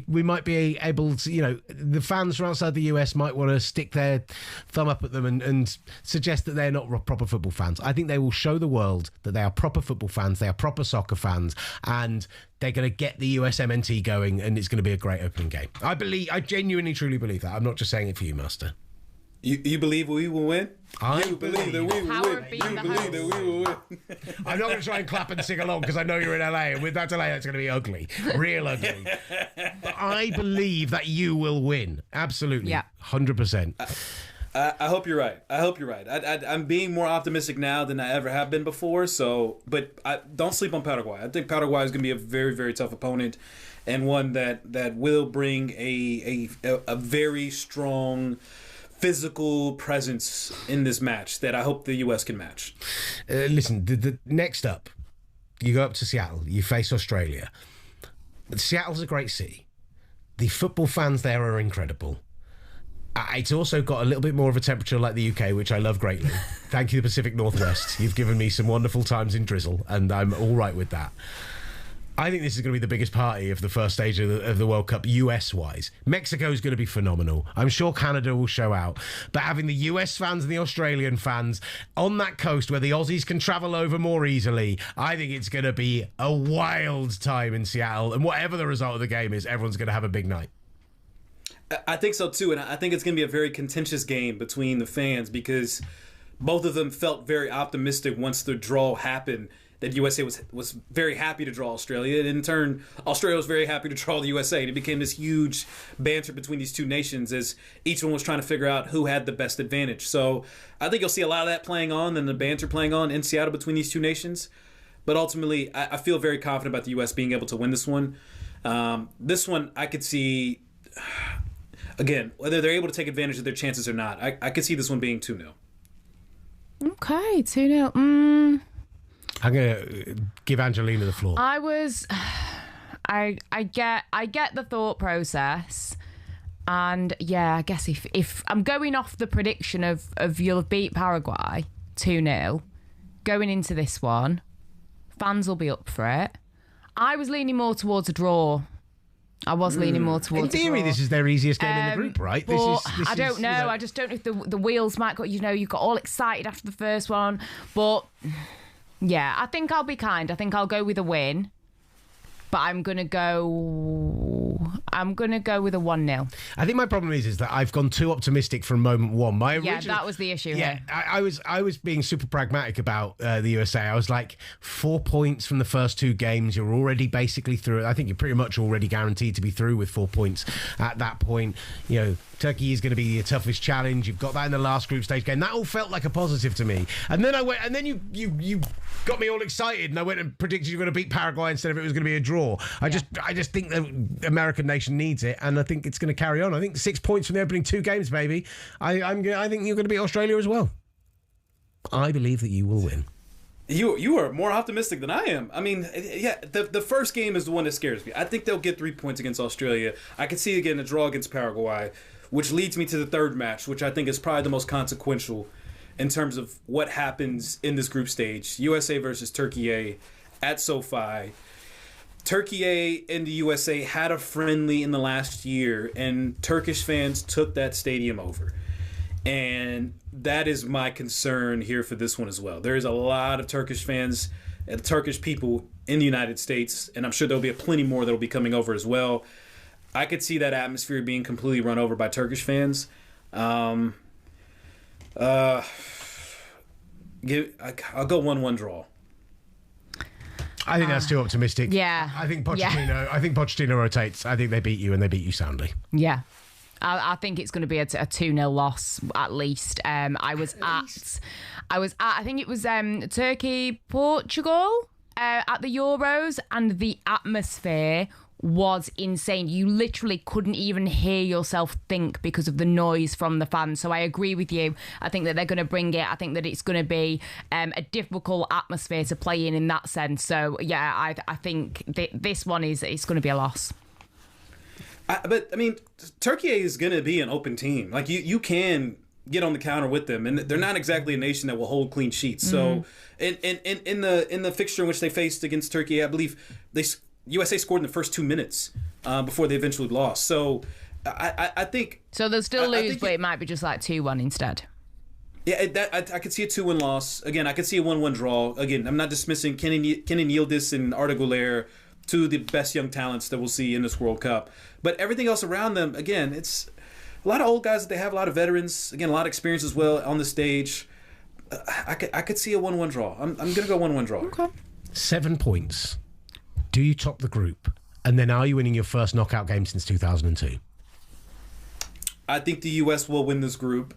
we might be able to, the fans from outside the US might want to stick their thumb up at them and suggest that they're not proper football fans. I think they will show the world that they are proper football fans, they are proper soccer fans, and they're going to get the USMNT going, and it's going to be a great opening game. I genuinely, truly believe that. I'm not just saying it for you, Master. You believe we will win? I believe that we will win. You believe that we will win. I'm not going to try and clap and sing along because I know you're in LA, and with that delay, that's going to be ugly, real ugly. But I believe that you will win. Absolutely, 100%. I hope you're right. I'm being more optimistic now than I ever have been before. But don't sleep on Paraguay. I think Paraguay is going to be a very, very tough opponent, and one that will bring a very strong physical presence in this match that I hope the U.S. can match. Listen, the next up, you go up to Seattle, you face Australia. Seattle's a great city. The football fans there are incredible. It's also got a little bit more of a temperature like the UK, which I love greatly. Thank you, the Pacific Northwest. You've given me some wonderful times in drizzle, and I'm all right with that. I think this is going to be the biggest party of the first stage of the World Cup, US-wise. Mexico is going to be phenomenal. I'm sure Canada will show out. But having the US fans and the Australian fans on that coast where the Aussies can travel over more easily, I think it's going to be a wild time in Seattle. And whatever the result of the game is, everyone's going to have a big night. I think so, too. And I think it's going to be a very contentious game between the fans because both of them felt very optimistic once the draw happened. That USA was very happy to draw Australia, and in turn, Australia was very happy to draw the USA. And it became this huge banter between these two nations as each one was trying to figure out who had the best advantage. So I think you'll see a lot of that playing on and the banter playing on in Seattle between these two nations. But ultimately, I feel very confident about the U.S. being able to win this one. This one, I could see, again, whether they're able to take advantage of their chances or not, I could see this one being 2-0. Okay, 2-0. I'm going to give Angelina the floor. I get the thought process. And yeah, I guess if I'm going off the prediction of you'll beat Paraguay 2-0, going into this one, fans will be up for it. I was leaning more towards a draw. In theory, this is their easiest game in the group, right? But I don't know. I just don't know if the wheels might go. You got all excited after the first one, but yeah, I think I'll be kind. I think I'll go with a win, but I'm gonna go with a 1-0. I think my problem is that I've gone too optimistic from moment one. That was the issue. Yeah, I was being super pragmatic about the USA. I was like, 4 points from the first two games. You're already basically through. I think you're pretty much already guaranteed to be through with 4 points at that point. Turkey is going to be your toughest challenge. You've got that in the last group stage game. That all felt like a positive to me. And then I went, and then you got me all excited, and I went and predicted you were going to beat Paraguay instead of it was going to be a draw. I just think the American nation needs it, and I think it's going to carry on. I think 6 points from the opening two games, baby. I think you're going to beat Australia as well. I believe that you will win. You are more optimistic than I am. I mean, yeah, the first game is the one that scares me. I think they'll get 3 points against Australia. I could see again a draw against Paraguay. which leads me to the third match, which I think is probably the most consequential in terms of what happens in this group stage. USA versus Turkey at SoFi. Turkey and the USA had a friendly in the last year, and Turkish fans took that stadium over. And that is my concern here for this one as well. There is a lot of Turkish fans and Turkish people in the United States, and I'm sure there'll be plenty more that will be coming over as well. I could see that atmosphere being completely run over by Turkish fans. I'll go 1-1 draw. I think that's too optimistic. Yeah. I think Pochettino rotates. I think they beat you, and they beat you soundly. Yeah. I think it's going to be a 2-0 loss at least. I think it was Turkey, Portugal at the Euros, and the atmosphere was insane. You literally couldn't even hear yourself think because of the noise from the fans. So I agree with you. I think that they're going to bring it. I think that it's going to be a difficult atmosphere to play in that sense. So yeah, I think this one it's going to be a loss. But I mean, Turkey is going to be an open team. Like you can get on the counter with them, and they're not exactly a nation that will hold clean sheets. So in the fixture in which they faced against Turkey, I believe USA scored in the first 2 minutes before they eventually lost. So I think... So they'll still lose, but it might be just like 2-1 instead. Yeah, I could see a 2-1 loss. Again, I could see a 1-1 draw. Again, I'm not dismissing Kenan Yildiz and Arda Güler, two of the best young talents that we'll see in this World Cup. But everything else around them, again, it's a lot of old guys that they have, a lot of veterans. Again, a lot of experience as well on the stage. I could see a 1-1 draw. I'm going to go 1-1 draw. Okay. 7 points. Do you top the group? And then are you winning your first knockout game since 2002? I think the U.S. will win this group.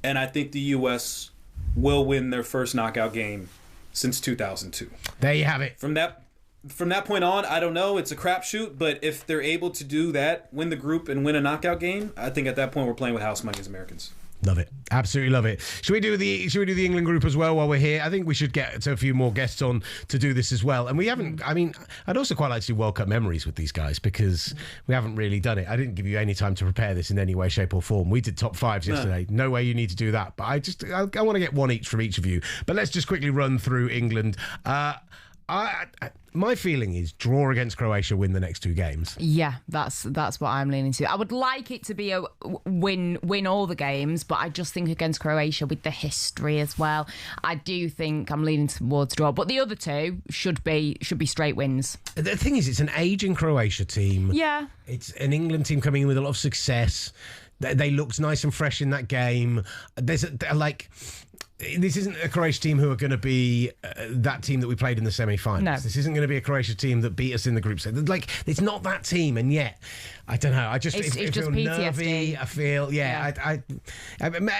And I think the U.S. will win their first knockout game since 2002. There you have it. From that point on, I don't know. It's a crapshoot. But if they're able to do that, win the group and win a knockout game, I think at that point we're playing with house money as Americans. Love it. Absolutely love it. Should we do the England group as well while we're here? I think we should get a few more guests on to do this as well. And we haven't, I mean, I'd also quite like to do World Cup memories with these guys because we haven't really done it. I didn't give you any time to prepare this in any way, shape or form. We did top fives yesterday. No way you need to do that. But I want to get one each from each of you. But let's just quickly run through England. My feeling is draw against Croatia, win the next two games. Yeah, that's what I'm leaning to. I would like it to be a win all the games, but I just think against Croatia with the history as well, I do think I'm leaning towards draw. But the other two should be straight wins. The thing is, it's an aging Croatia team. Yeah. It's an England team coming in with a lot of success. They looked nice and fresh in that game. This isn't a Croatia team who are going to be that team that we played in the semi-finals. No. This isn't going to be a Croatia team that beat us in the group stage. Like, it's not that team, and yet, I don't know. I feel PTSD. nervy. I feel, I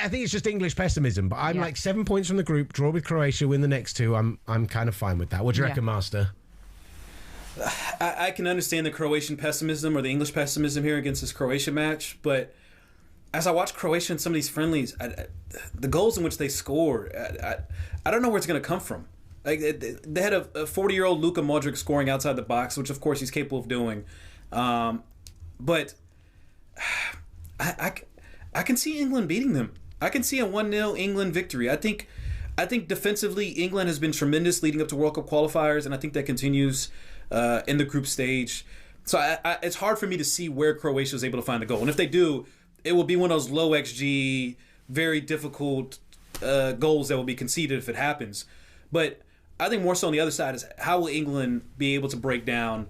think it's just English pessimism. But I'm like 7 points from the group, draw with Croatia, win the next two. I'm kind of fine with that. What do you reckon, Master? I can understand the Croatian pessimism or the English pessimism here against this Croatia match, but as I watch Croatia in some of these friendlies, the goals in which they score, I don't know where it's going to come from. Like they had a 40-year-old Luka Modric scoring outside the box, which of course he's capable of doing. But I can see England beating them. I can see a 1-0 England victory. I think defensively England has been tremendous leading up to World Cup qualifiers, and I think that continues in the group stage. So it's hard for me to see where Croatia is able to find the goal. And if they do, it will be one of those low XG, very difficult goals that will be conceded if it happens. But I think more so on the other side is how will England be able to break down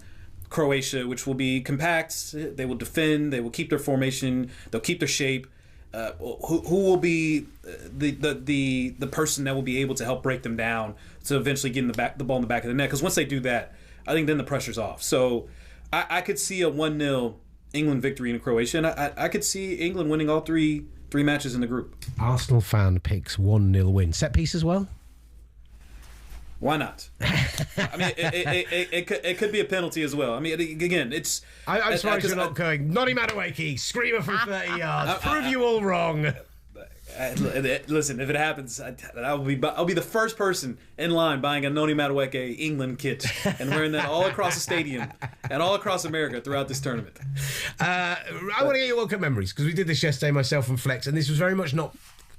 Croatia, which will be compact. They will defend. They will keep their formation. They'll keep their shape. Who will be the person that will be able to help break them down to eventually get the ball in the back of the net? Because once they do that, I think then the pressure's off. So I could see a 1-0 England victory in Croatia, and I could see England winning all three matches in the group. Arsenal fan picks 1-0 win. Set piece as well? Why not? I mean, it could be a penalty as well. I mean, again, it's... I'm surprised you're not going, Noddy Madueke, screamer from 30 yards, prove you all wrong. Listen, if it happens, I'll be the first person in line buying a Noni Madueke England kit and wearing that all across the stadium and all across America throughout this tournament. I want to get your World Cup memories, because we did this yesterday, myself and Flex, and this was very much not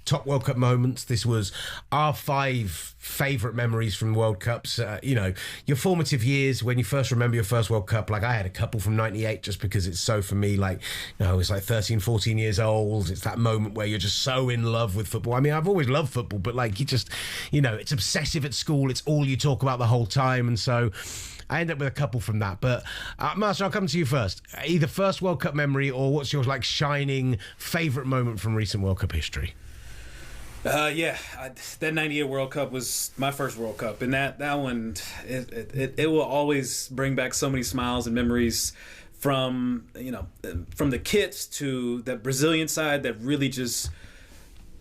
top World Cup moments. This was our 5 favourite memories from World Cups. Your formative years, when you first remember your first World Cup. Like, I had a couple from 98 just because it's so, for me, like, it's like 13, 14 years old. It's that moment where you're just so in love with football. I mean, I've always loved football, but like, you just, it's obsessive at school. It's all you talk about the whole time. And so I end up with a couple from that. But Master, I'll come to you first. Either first World Cup memory, or what's your like shining favourite moment from recent World Cup history? That 98 World Cup was my first World Cup, and that one, it will always bring back so many smiles and memories from the kits to that Brazilian side that really just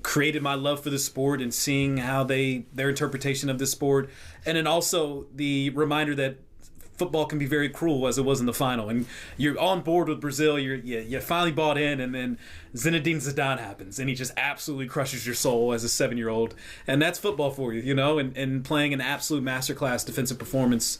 created my love for the sport, and seeing how their interpretation of the sport, and then also the reminder that football can be very cruel, as it was in the final, and you're on board with Brazil. You finally bought in, and then Zinedine Zidane happens, and he just absolutely crushes your soul as a 7-year-old, and that's football for you, and playing an absolute masterclass defensive performance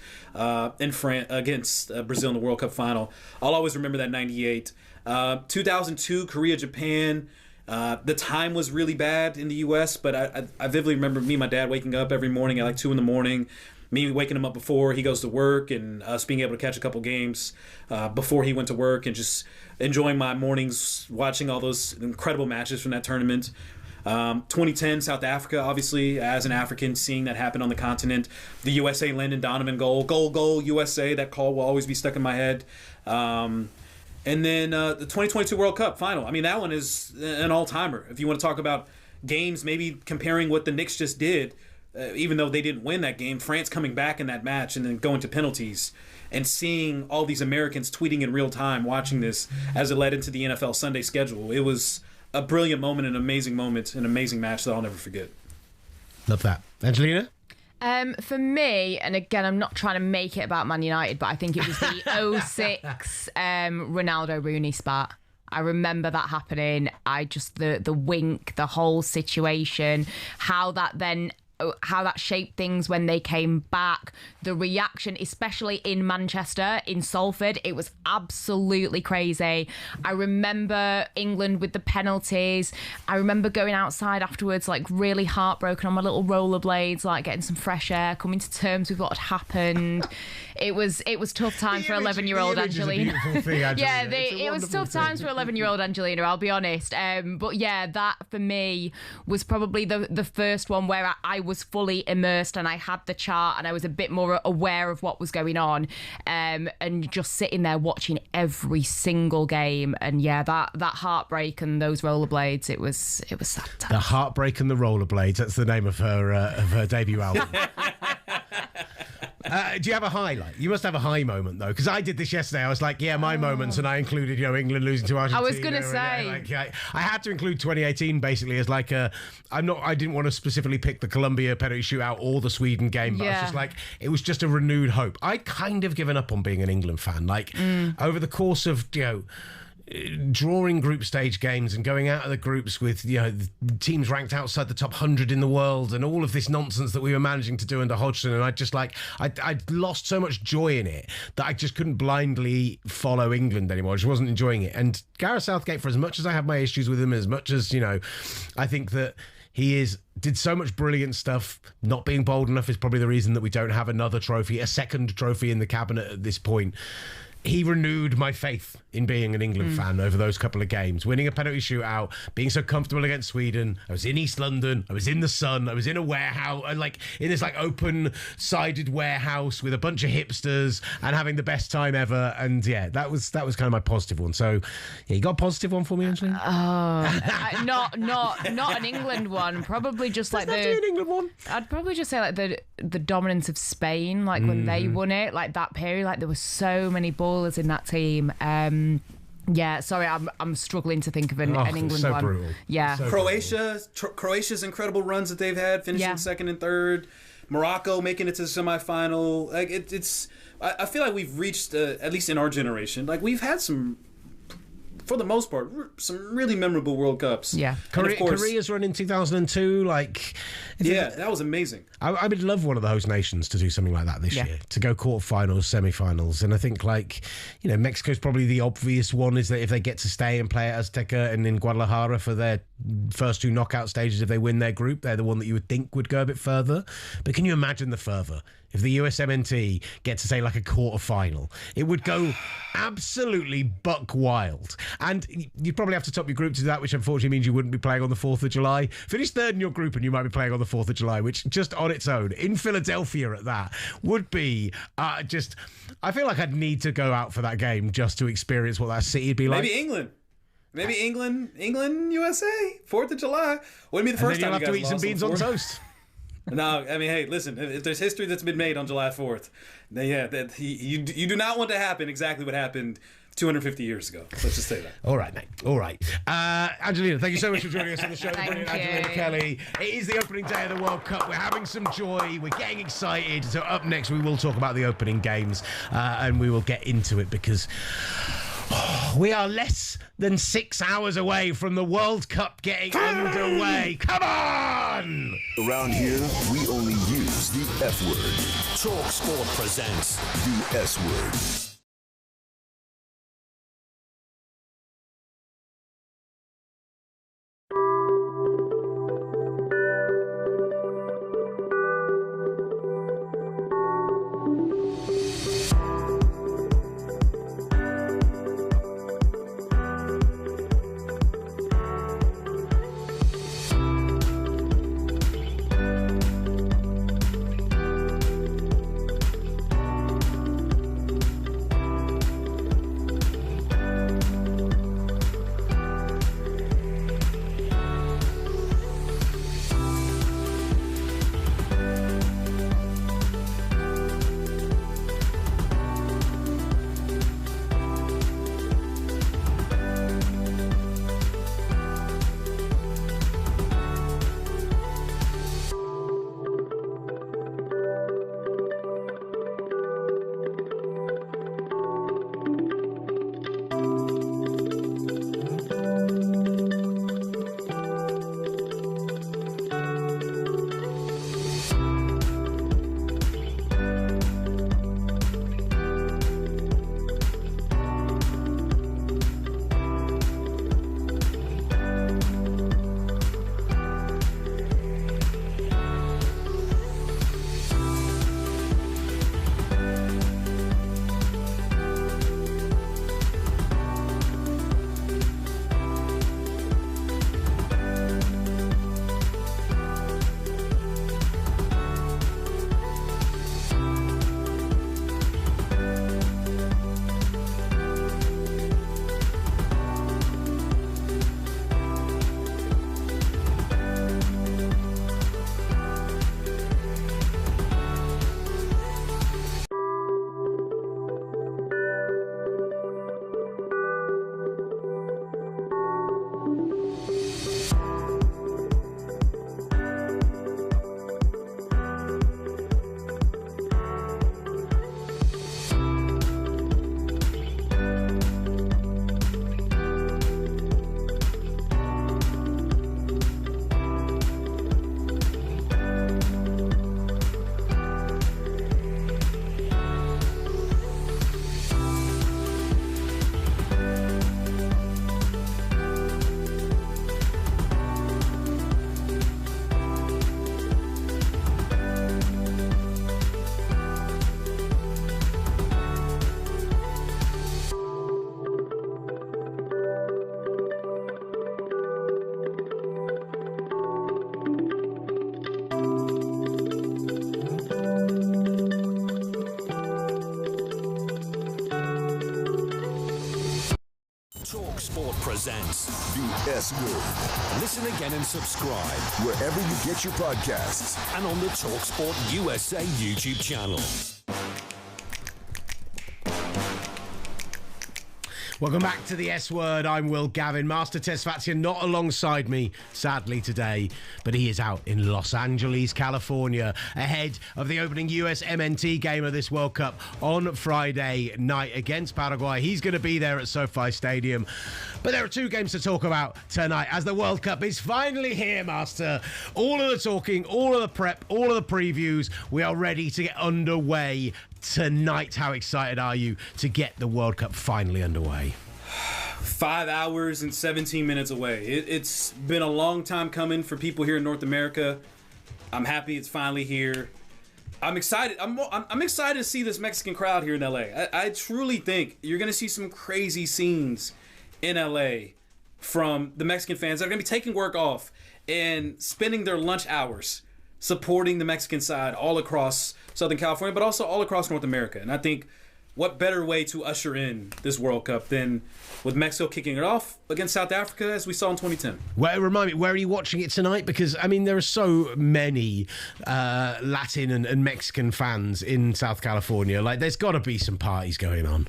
in France against Brazil in the World Cup final. I'll always remember that 98. 2002 Korea Japan. The time was really bad in the U.S., but I vividly remember me and my dad waking up every morning at like 2 a.m. Me waking him up before he goes to work, and us being able to catch a couple games before he went to work, and just enjoying my mornings watching all those incredible matches from that tournament. 2010 South Africa, obviously, as an African, seeing that happen on the continent. The USA Landon Donovan goal USA, that call will always be stuck in my head. And then the 2022 World Cup final. I mean, that one is an all-timer. If you want to talk about games, maybe comparing what the Knicks just did, even though they didn't win that game, France coming back in that match and then going to penalties, and seeing all these Americans tweeting in real time, watching this as it led into the NFL Sunday schedule. It was a brilliant moment, an amazing match that I'll never forget. Love that. Angelina? For me, and again, I'm not trying to make it about Man United, but I think it was the 06 Ronaldo-Rooney spat. I remember that happening. The wink, the whole situation, how that shaped things when they came back, the reaction, especially in Manchester, in Salford, it was absolutely crazy. I remember England with the penalties. I remember going outside afterwards, like really heartbroken on my little rollerblades, like getting some fresh air, coming to terms with what had happened. It was tough time for 11-year-old Angelina. It was tough times for 11-year-old Angelina, I'll be honest. But yeah, that for me was probably the first one where I was fully immersed, and I had the chart, and I was a bit more aware of what was going on, and just sitting there watching every single game. And yeah, that heartbreak and those rollerblades, it was sad times. The Heartbreak and the Rollerblades, that's the name of her debut album. Do you have a highlight? You must have a high moment, though, because I did this yesterday. I was like, my moments, and I included, England losing to Argentina. I was going to say. I had to include 2018, basically, as like I didn't want to specifically pick the Colombia penalty shootout or the Sweden game, but I was just like, it was just a renewed hope. I'd kind of given up on being an England fan. Like, over the course of, drawing group stage games and going out of the groups with teams ranked outside the top 100 in the world, and all of this nonsense that we were managing to do under Hodgson, and I'd lost so much joy in it that I just couldn't blindly follow England anymore. I just wasn't enjoying it. And Gareth Southgate, for as much as I have my issues with him, as much as I think that he did so much brilliant stuff, not being bold enough is probably the reason that we don't have a second trophy in the cabinet at this point. He renewed my faith in being an England fan over those couple of games. Winning a penalty shootout, being so comfortable against Sweden. I was in East London, I was in the sun, I was in a warehouse, in this open-sided warehouse with a bunch of hipsters, and having the best time ever. And yeah, that was kind of my positive one. So yeah, you got a positive one for me, Angelina? Not an England one. Probably just like an England one. I'd probably just say like the dominance of Spain, like when they won it, like that period, like there were so many ballers in that team. Yeah, sorry, I'm struggling to think of an England so one. Brutal. Yeah, so Croatia's incredible runs that they've had, finishing second and third. Morocco making it to the semifinal. Like I feel like we've reached, at least in our generation, like we've had some for the most part, some really memorable World Cups. Yeah. Korea's run in 2002, that was amazing. I would love one of the host nations to do something like that this year, to go quarterfinals, semi-finals. And I think, Mexico's probably the obvious one, is that if they get to stay and play at Azteca and in Guadalajara for their first 2 knockout stages, if they win their group, they're the one that you would think would go a bit further. But can you imagine the further? If the USMNT get to, say, a quarter-final, it would go absolutely buck wild. And you'd probably have to top your group to do that, which unfortunately means you wouldn't be playing on the 4th of July. Finish third in your group and you might be playing on the 4th of July, which just on its own, in Philadelphia at that, would be just... I feel like I'd need to go out for that game just to experience what that city would be like. Maybe England, USA, 4th of July. Wouldn't be the first time you have to eat some beans on toast. No, I mean, hey, listen, if there's history that's been made on July 4th, then you do not want to happen exactly what happened 250 years ago. Let's just say that. All right, mate. All right. Angelina, thank you so much for joining us on the show. Thank Brilliant, you. Angelina Kelly. It is the opening day of the World Cup. We're having some joy. We're getting excited. So up next, we will talk about the opening games and we will get into it because... we are less than 6 hours away from the World Cup getting underway. Come on! Around here, we only use the F word. talkSPORT presents The S word. presents The S Word. Listen again and subscribe Wherever you get your podcasts. and on the talkSPORT USA YouTube channel. Welcome back to the S Word. I'm Will Gavin. Master Tesfazian not alongside me, sadly, today, but he is out in Los Angeles, California, ahead of the opening US MNT game of this World Cup on Friday night against Paraguay. He's going to be there at SoFi Stadium. But there are two games to talk about tonight as the World Cup is finally here, Master. All of the talking, all of the prep, all of the previews. We are ready to get underway tonight. How excited are you to get the World Cup finally underway? 5 hours and 17 minutes away. It's been a long time coming for people here in North America. I'm happy it's finally here. I'm excited. I'm excited to see this Mexican crowd here in LA. I truly think you're going to see some crazy scenes in LA from the Mexican fans that are going to be taking work off and spending their lunch hours supporting the Mexican side all across Southern California, but also all across North America. And I think what better way to usher in this World Cup than with Mexico kicking it off against South Africa as we saw in 2010. Well, remind me, where are you watching it tonight? Because, I mean, there are so many Latin and Mexican fans in South California. Like, there's got to be some parties going on.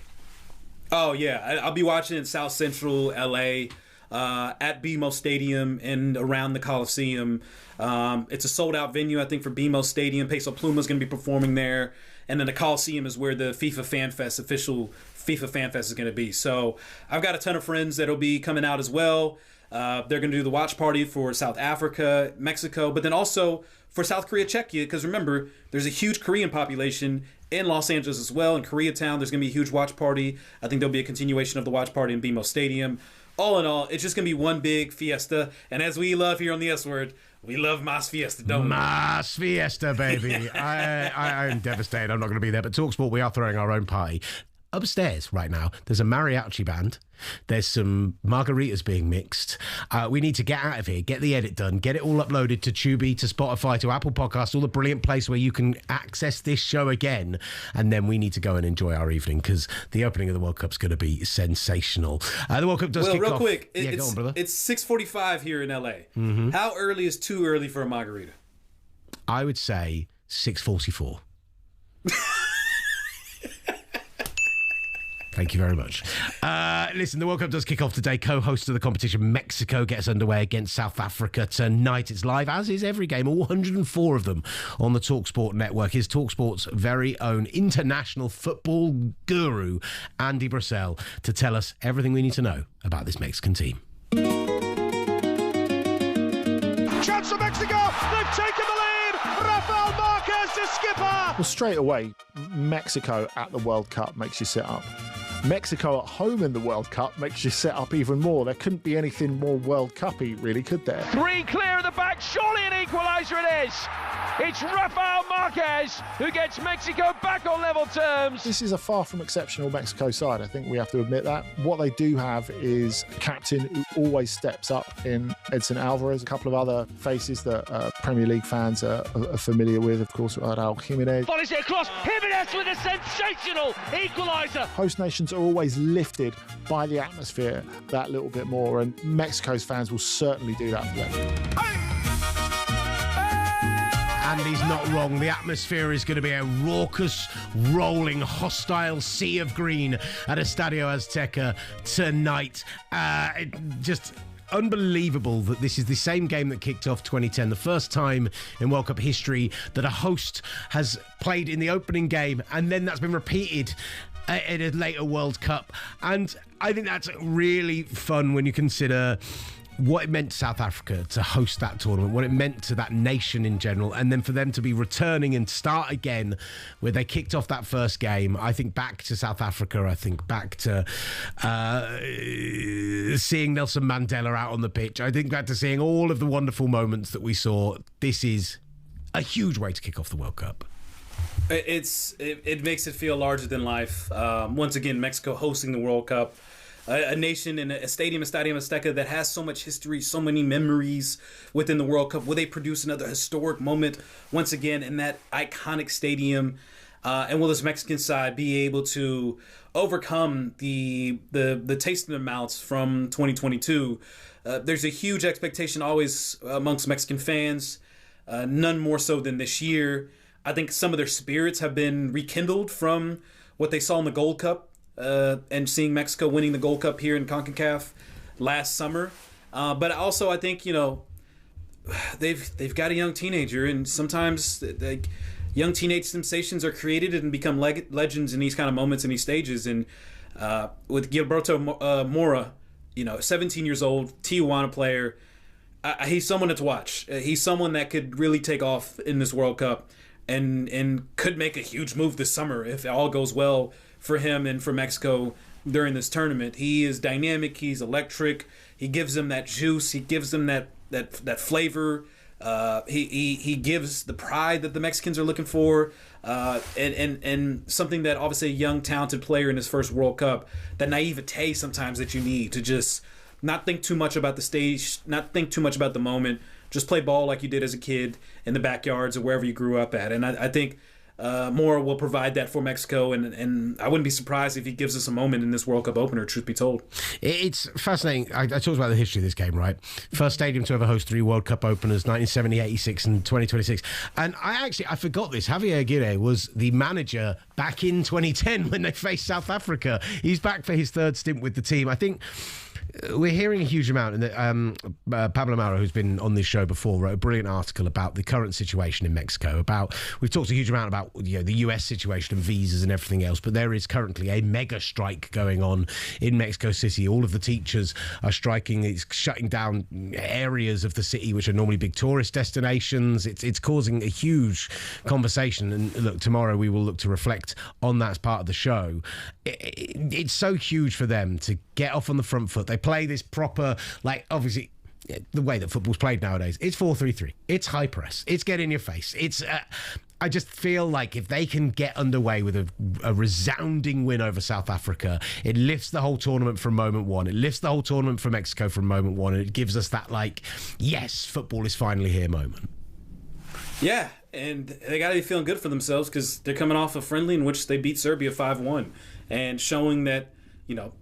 Oh, yeah. I'll be watching in South Central LA at BMO Stadium and around the Coliseum. It's a sold-out venue, I think, for BMO Stadium. Peso Pluma's going to be performing there. And then the Coliseum is where the FIFA Fan Fest, official FIFA Fan Fest is going to be. So I've got a ton of friends that'll be coming out as well. They're going to do the watch party for South Africa, Mexico, but then also for South Korea, Czechia, because remember, there's a huge Korean population in Los Angeles as well. In Koreatown, there's going to be a huge watch party. I think there'll be a continuation of the watch party in BMO Stadium. All in all, it's just going to be one big fiesta. And as we love here on the S Word, we love Mas Fiesta, don't we? Mas Fiesta, baby. I'm devastated I'm not going to be there. But talkSPORT, we are throwing our own party. Upstairs right now, there's a mariachi band. There's some margaritas being mixed. We need to get out of here, get the edit done, get it all uploaded to Tubi, to Spotify, to Apple Podcasts, all the brilliant place where you can access this show again. And then we need to go and enjoy our evening because the opening of the World Cup's going to be sensational. The World Cup does kick real off. Quick, Go on, brother. It's 6:45 here in LA. Mm-hmm. How early is too early for a margarita? I would say 6:44. Thank you very much. Listen, the World Cup does kick off today. Co-host of the competition, Mexico, gets underway against South Africa tonight. It's live, as is every game, all 104 of them on the talkSPORT network. Here's talkSPORT's very own international football guru, Andy Brassell, to tell us everything we need to know about this Mexican team. Chance for Mexico! They've taken the lead! Rafael Marquez, the skipper! Well, straight away, Mexico at the World Cup makes you sit up. Mexico at home in the World Cup makes you sit up even more. There couldn't be anything more World Cup-y, really, could there? Three clear of the back, surely an equaliser it is! It's Rafael Marquez who gets Mexico back on level terms. This is a far from exceptional Mexico side. I think we have to admit that. What they do have is a captain who always steps up in Edson Alvarez. A couple of other faces that Premier League fans are familiar with, of course, Raúl Jiménez. Volleys it across, Jimenez with a sensational equaliser. Host nations are always lifted by the atmosphere that little bit more, and Mexico's fans will certainly do that for them. And he's not wrong. The atmosphere is going to be a raucous, rolling, hostile sea of green at Estadio Azteca tonight. Just unbelievable that this is the same game that kicked off 2010, the first time in World Cup history that a host has played in the opening game, and then that's been repeated in a later World Cup. And I think that's really fun when you consider what it meant to South Africa to host that tournament, what it meant to that nation in general, and then for them to be returning and start again where they kicked off that first game. I think back to South Africa, I think back to seeing Nelson Mandela out on the pitch. I think back to seeing all of the wonderful moments that we saw. This is a huge way to kick off the World Cup. It makes it feel larger than life. Once again, Mexico hosting the World Cup. A nation in a stadium, Estadio Azteca, that has so much history, so many memories within the World Cup. Will they produce another historic moment once again in that iconic stadium? And will this Mexican side be able to overcome the taste in their mouths from 2022? There's a huge expectation always amongst Mexican fans, none more so than this year. I think some of their spirits have been rekindled from what they saw in the Gold Cup and seeing Mexico winning the Gold Cup here in CONCACAF last summer. But also, I think, they've got a young teenager, and sometimes young teenage sensations are created and become legends in these kind of moments and these stages. And with Gilberto Mora, 17 years old, Tijuana player, he's someone to watch. He's someone that could really take off in this World Cup and could make a huge move this summer if all goes well for him and for Mexico during this tournament. He is dynamic. He's electric. He gives them that juice. He gives them that flavor. He gives the pride that the Mexicans are looking for, and something that obviously a young talented player in his first World Cup, that naivete sometimes that you need to just not think too much about the stage, not think too much about the moment, just play ball like you did as a kid in the backyards or wherever you grew up at. And I think Mora will provide that for Mexico, and I wouldn't be surprised if he gives us a moment in this World Cup opener, truth be told. It's fascinating. I talked about the history of this game, right? First stadium to ever host 3 World Cup openers, 1970, 86 and 2026. And I forgot this. Javier Aguirre was the manager back in 2010 when they faced South Africa. He's back for his 3rd stint with the team. I think we're hearing a huge amount, and Pablo Mauro, who's been on this show before, wrote a brilliant article about the current situation in Mexico. We've talked a huge amount about the US situation and visas and everything else, but there is currently a mega strike going on in Mexico City. All of the teachers are striking. It's shutting down areas of the city which are normally big tourist destinations. It's causing a huge conversation. And look, tomorrow we will look to reflect on that as part of the show. It's so huge for them to get off on the front foot. They play this proper, obviously, the way that football's played nowadays, it's 4-3-3. It's high press. It's get in your face. It's. I just feel like if they can get underway with a resounding win over South Africa, it lifts the whole tournament from moment one. It lifts the whole tournament for Mexico from moment one, and it gives us that, yes, football is finally here moment. Yeah, and they got to be feeling good for themselves because they're coming off a friendly in which they beat Serbia 5-1 and showing that,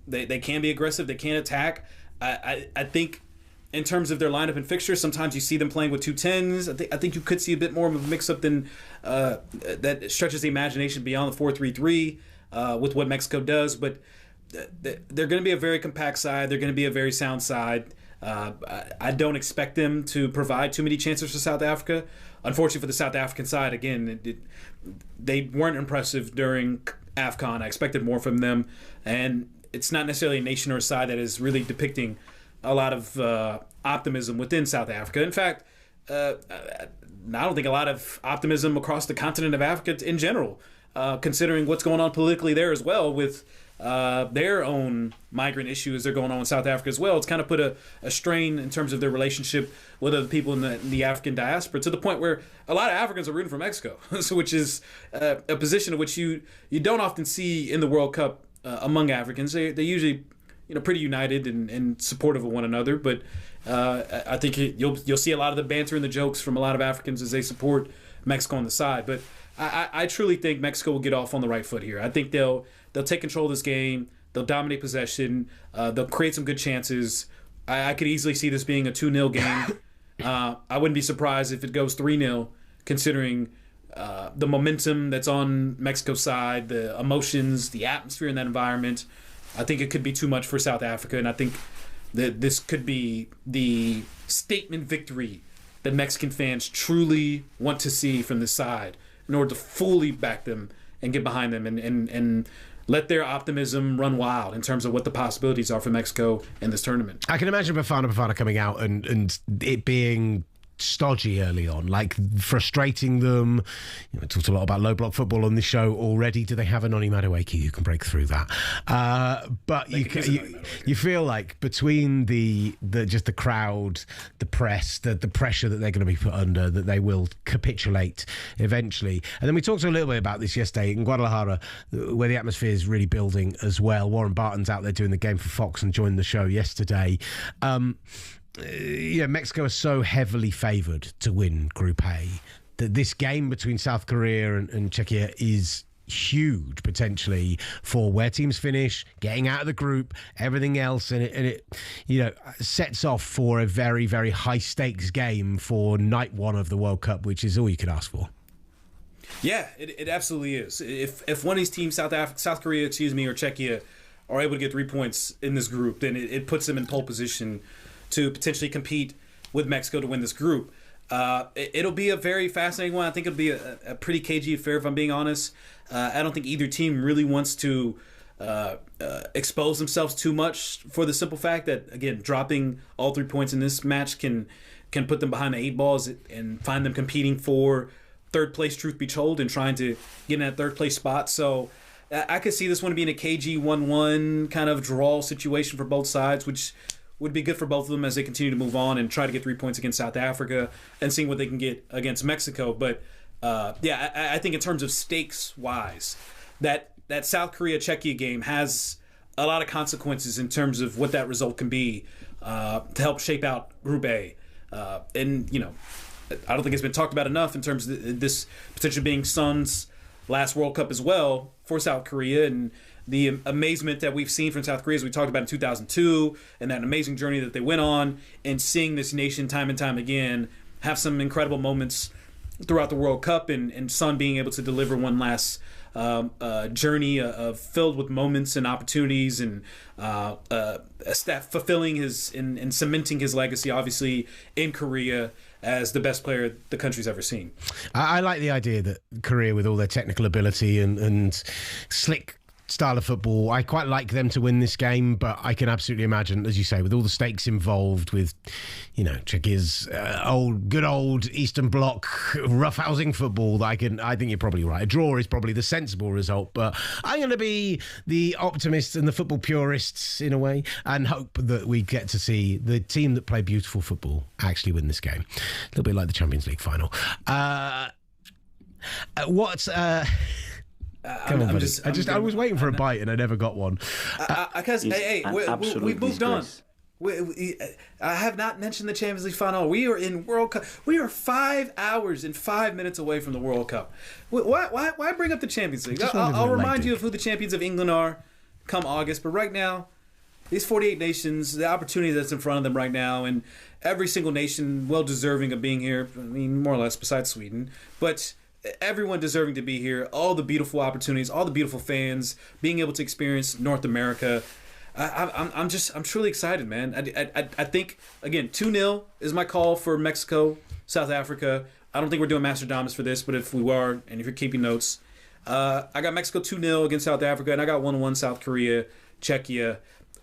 they can be aggressive, they can attack. I think in terms of their lineup and fixtures, sometimes you see them playing with 2 10s. I think you could see a bit more of a mix-up than that stretches the imagination beyond the 4-3-3 with what Mexico does. But they're going to be a very compact side. They're going to be a very sound side. I don't expect them to provide too many chances for South Africa. Unfortunately for the South African side, again, they weren't impressive during AFCON. I expected more from them. And it's not necessarily a nation or a side that is really depicting a lot of optimism within South Africa. In fact, I don't think a lot of optimism across the continent of Africa in general, considering what's going on politically there as well with their own migrant issues that are going on in South Africa as well. It's kind of put a strain in terms of their relationship with other people in the African diaspora, to the point where a lot of Africans are rooting for Mexico, which is a position in which you don't often see in the World Cup among Africans. They're usually pretty united and supportive of one another, but I think you'll see a lot of the banter and the jokes from a lot of Africans as they support Mexico on the side. But I truly think Mexico will get off on the right foot here. I think they'll take control of this game. They'll dominate possession. They'll create some good chances. I could easily see this being a 2-0 game. I wouldn't be surprised if it goes 3-0, considering the momentum that's on Mexico's side, the emotions, the atmosphere in that environment. I think it could be too much for South Africa, and I think that this could be the statement victory that Mexican fans truly want to see from this side in order to fully back them and get behind them and let their optimism run wild in terms of what the possibilities are for Mexico in this tournament. I can imagine Bafana coming out and it being stodgy early on, frustrating them. I talked a lot about low block football on this show already. Do they have a Noni Madueke who can break through that? But you feel like between the crowd, the press, the pressure that they're going to be put under, that they will capitulate eventually. And then we talked a little bit about this yesterday in Guadalajara, where the atmosphere is really building as well. Warren Barton's out there doing the game for Fox and joined the show yesterday. Mexico is so heavily favoured to win Group A that this game between South Korea and Czechia is huge potentially for where teams finish, getting out of the group, everything else, and it sets off for a very, very high stakes game for night one of the World Cup, which is all you could ask for. Yeah, it absolutely is. If one of these teams, South Korea, or Czechia, are able to get 3 points in this group, then it puts them in pole position to potentially compete with Mexico to win this group. It'll be a very fascinating one. I think it'll be a pretty cagey affair, if I'm being honest. I don't think either team really wants to expose themselves too much, for the simple fact that, again, dropping all 3 points in this match can put them behind the 8 balls and find them competing for third place, truth be told, and trying to get in that third place spot. So I could see this one being a cagey 1-1 kind of draw situation for both sides, which would be good for both of them as they continue to move on and try to get 3 points against South Africa and seeing what they can get against Mexico. But I think in terms of stakes wise, that South Korea Czechia game has a lot of consequences in terms of what that result can be to help shape out Group A. And I don't think it's been talked about enough in terms of this potentially being Son's last World Cup as well for South Korea, and the amazement that we've seen from South Korea, as we talked about in 2002, and that amazing journey that they went on, and seeing this nation time and time again have some incredible moments throughout the World Cup, and Son being able to deliver one last journey filled with moments and opportunities, and fulfilling his and cementing his legacy, obviously, in Korea as the best player the country's ever seen. I like the idea that Korea, with all their technical ability and slick style of football, I quite like them to win this game, but I can absolutely imagine, as you say, with all the stakes involved, with Czechia's good old Eastern Bloc roughhousing football, that I think you're probably right. A draw is probably the sensible result, but I'm going to be the optimist and the football purists in a way, and hope that we get to see the team that play beautiful football actually win this game. A little bit like the Champions League final. I was waiting for a bite and I never got one. We've moved on. I have not mentioned the Champions League final. We are in World Cup. We are 5 hours and 5 minutes away from the World Cup. Why bring up the Champions League? I'll remind you of who the champions of England are come August. But right now, these 48 nations, the opportunity that's in front of them right now, and every single nation well deserving of being here. I mean, more or less, besides Sweden, but everyone deserving to be here. All the beautiful opportunities, all the beautiful fans, being able to experience North America. I'm truly excited, man. I think, again, 2-0 is my call for Mexico, South Africa. I don't think we're doing Mastradamus for this, but if we are, and if you're keeping notes, I got Mexico 2-0 against South Africa, and I got 1-1 South Korea, Czechia.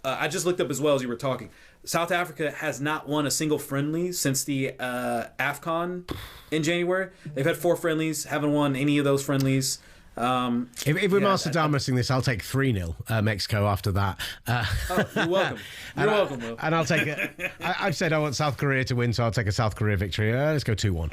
I just looked up as well as you were talking. South Africa has not won a single friendly since the AFCON in January. They've had 4 friendlies, haven't won any of those friendlies. If we're Mastradamusing this, I'll take 3-0 Mexico after that. You're welcome. You're welcome, Will. And I'll take it. I've said I want South Korea to win, so I'll take a South Korea victory. Let's go 2-1.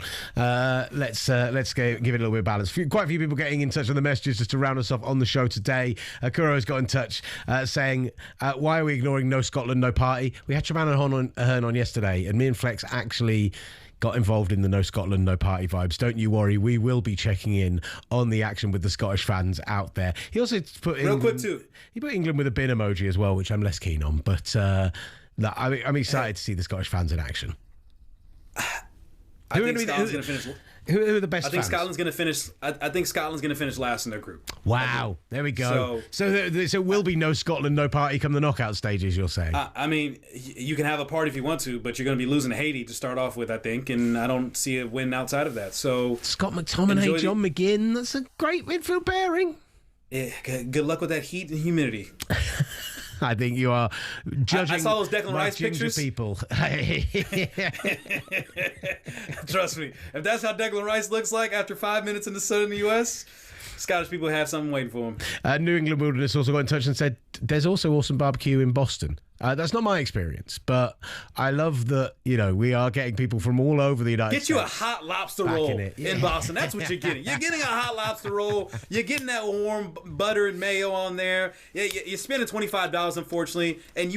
Let's give it a little bit of balance. Quite a few people getting in touch on the messages just to round us off on the show today. Kuro's got in touch saying, why are we ignoring No Scotland, No Party? We had Treman Ahern on yesterday, and me and Flex actually got involved in the No Scotland, No Party vibes. Don't you worry, we will be checking in on the action with the Scottish fans out there. He also put He put England with a bin emoji as well, which I'm less keen on. But I'm excited to see the Scottish fans in action. I think Scotland's going to finish. Who are the best? I think fans? Scotland's going to finish. I think Scotland's going to finish last in their group. Wow, there we go. So there will be no Scotland, no party come the knockout stages. You're saying? I mean, you can have a party if you want to, but you're going to be losing to Haiti to start off with, I think, and I don't see a win outside of that. So Scott McTominay, John McGinn. That's a great midfield pairing. Yeah, good luck with that heat and humidity. I think you are judging. I saw those Declan Rice pictures. People. Trust me, if that's how Declan Rice looks like after 5 minutes in the sun in the U.S., Scottish people have something waiting for them. New England Wilderness also got in touch and said there's also awesome barbecue in Boston. That's not my experience, but I love that, we are getting people from all over the United States. Get you a hot lobster roll in Boston. That's what you're getting. You're getting a hot lobster roll. You're getting that warm butter and mayo on there. Yeah, you're spending $25, unfortunately, and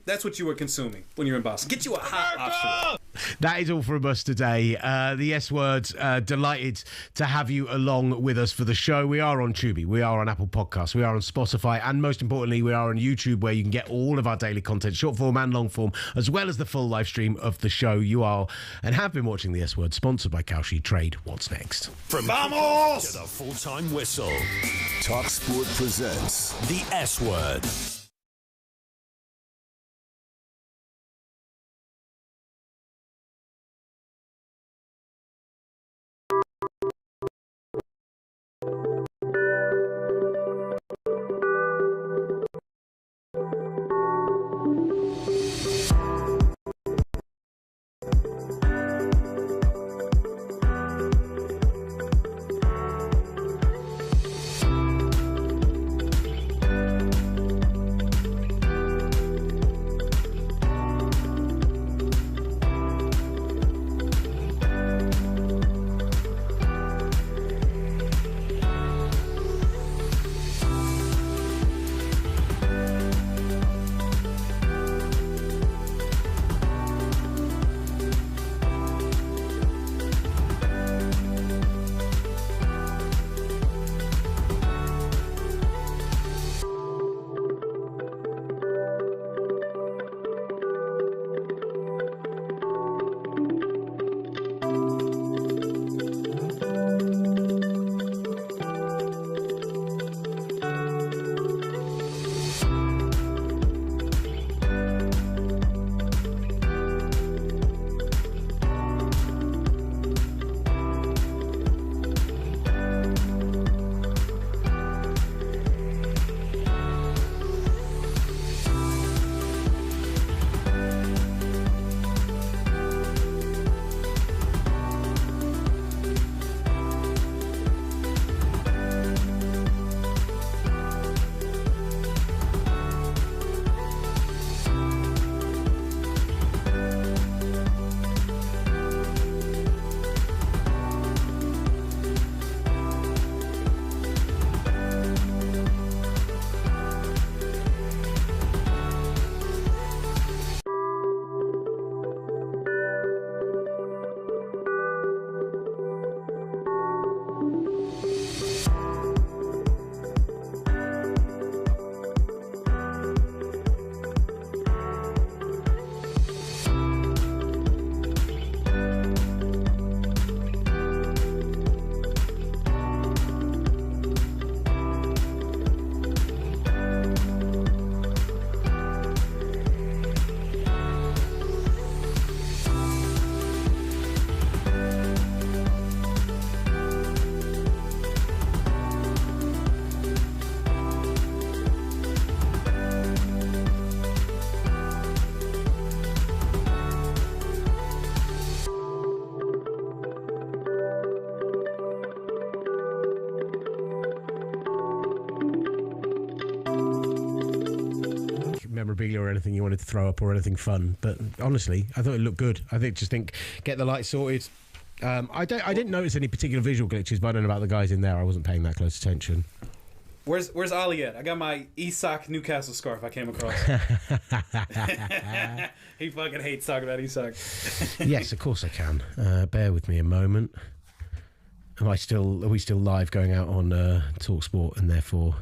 that's what you were consuming when you were in Boston. Get you a hot lobster roll. That is all from us today. The S Word, delighted to have you along with us for the show. We are on Tubi, we are on Apple Podcasts, we are on Spotify, and most importantly, we are on YouTube, where you can get all of our daily content, short form and long form, as well as the full live stream of the show. You are and have been watching the S Word, sponsored by Cowsheed Trade. What's next? From Vamos to the full-time whistle, talkSPORT presents the S Word. Memorabilia or anything you wanted to throw up or anything fun, but honestly, I thought it looked good. I think get the lights sorted. I didn't notice any particular visual glitches, but I don't know about the guys in there. I wasn't paying that close attention. Where's Ollie at? I got my Isak Newcastle scarf I came across. He fucking hates talking about Isak. Yes, of course I can. Bear with me a moment. Are we still live going out on talkSPORT, and therefore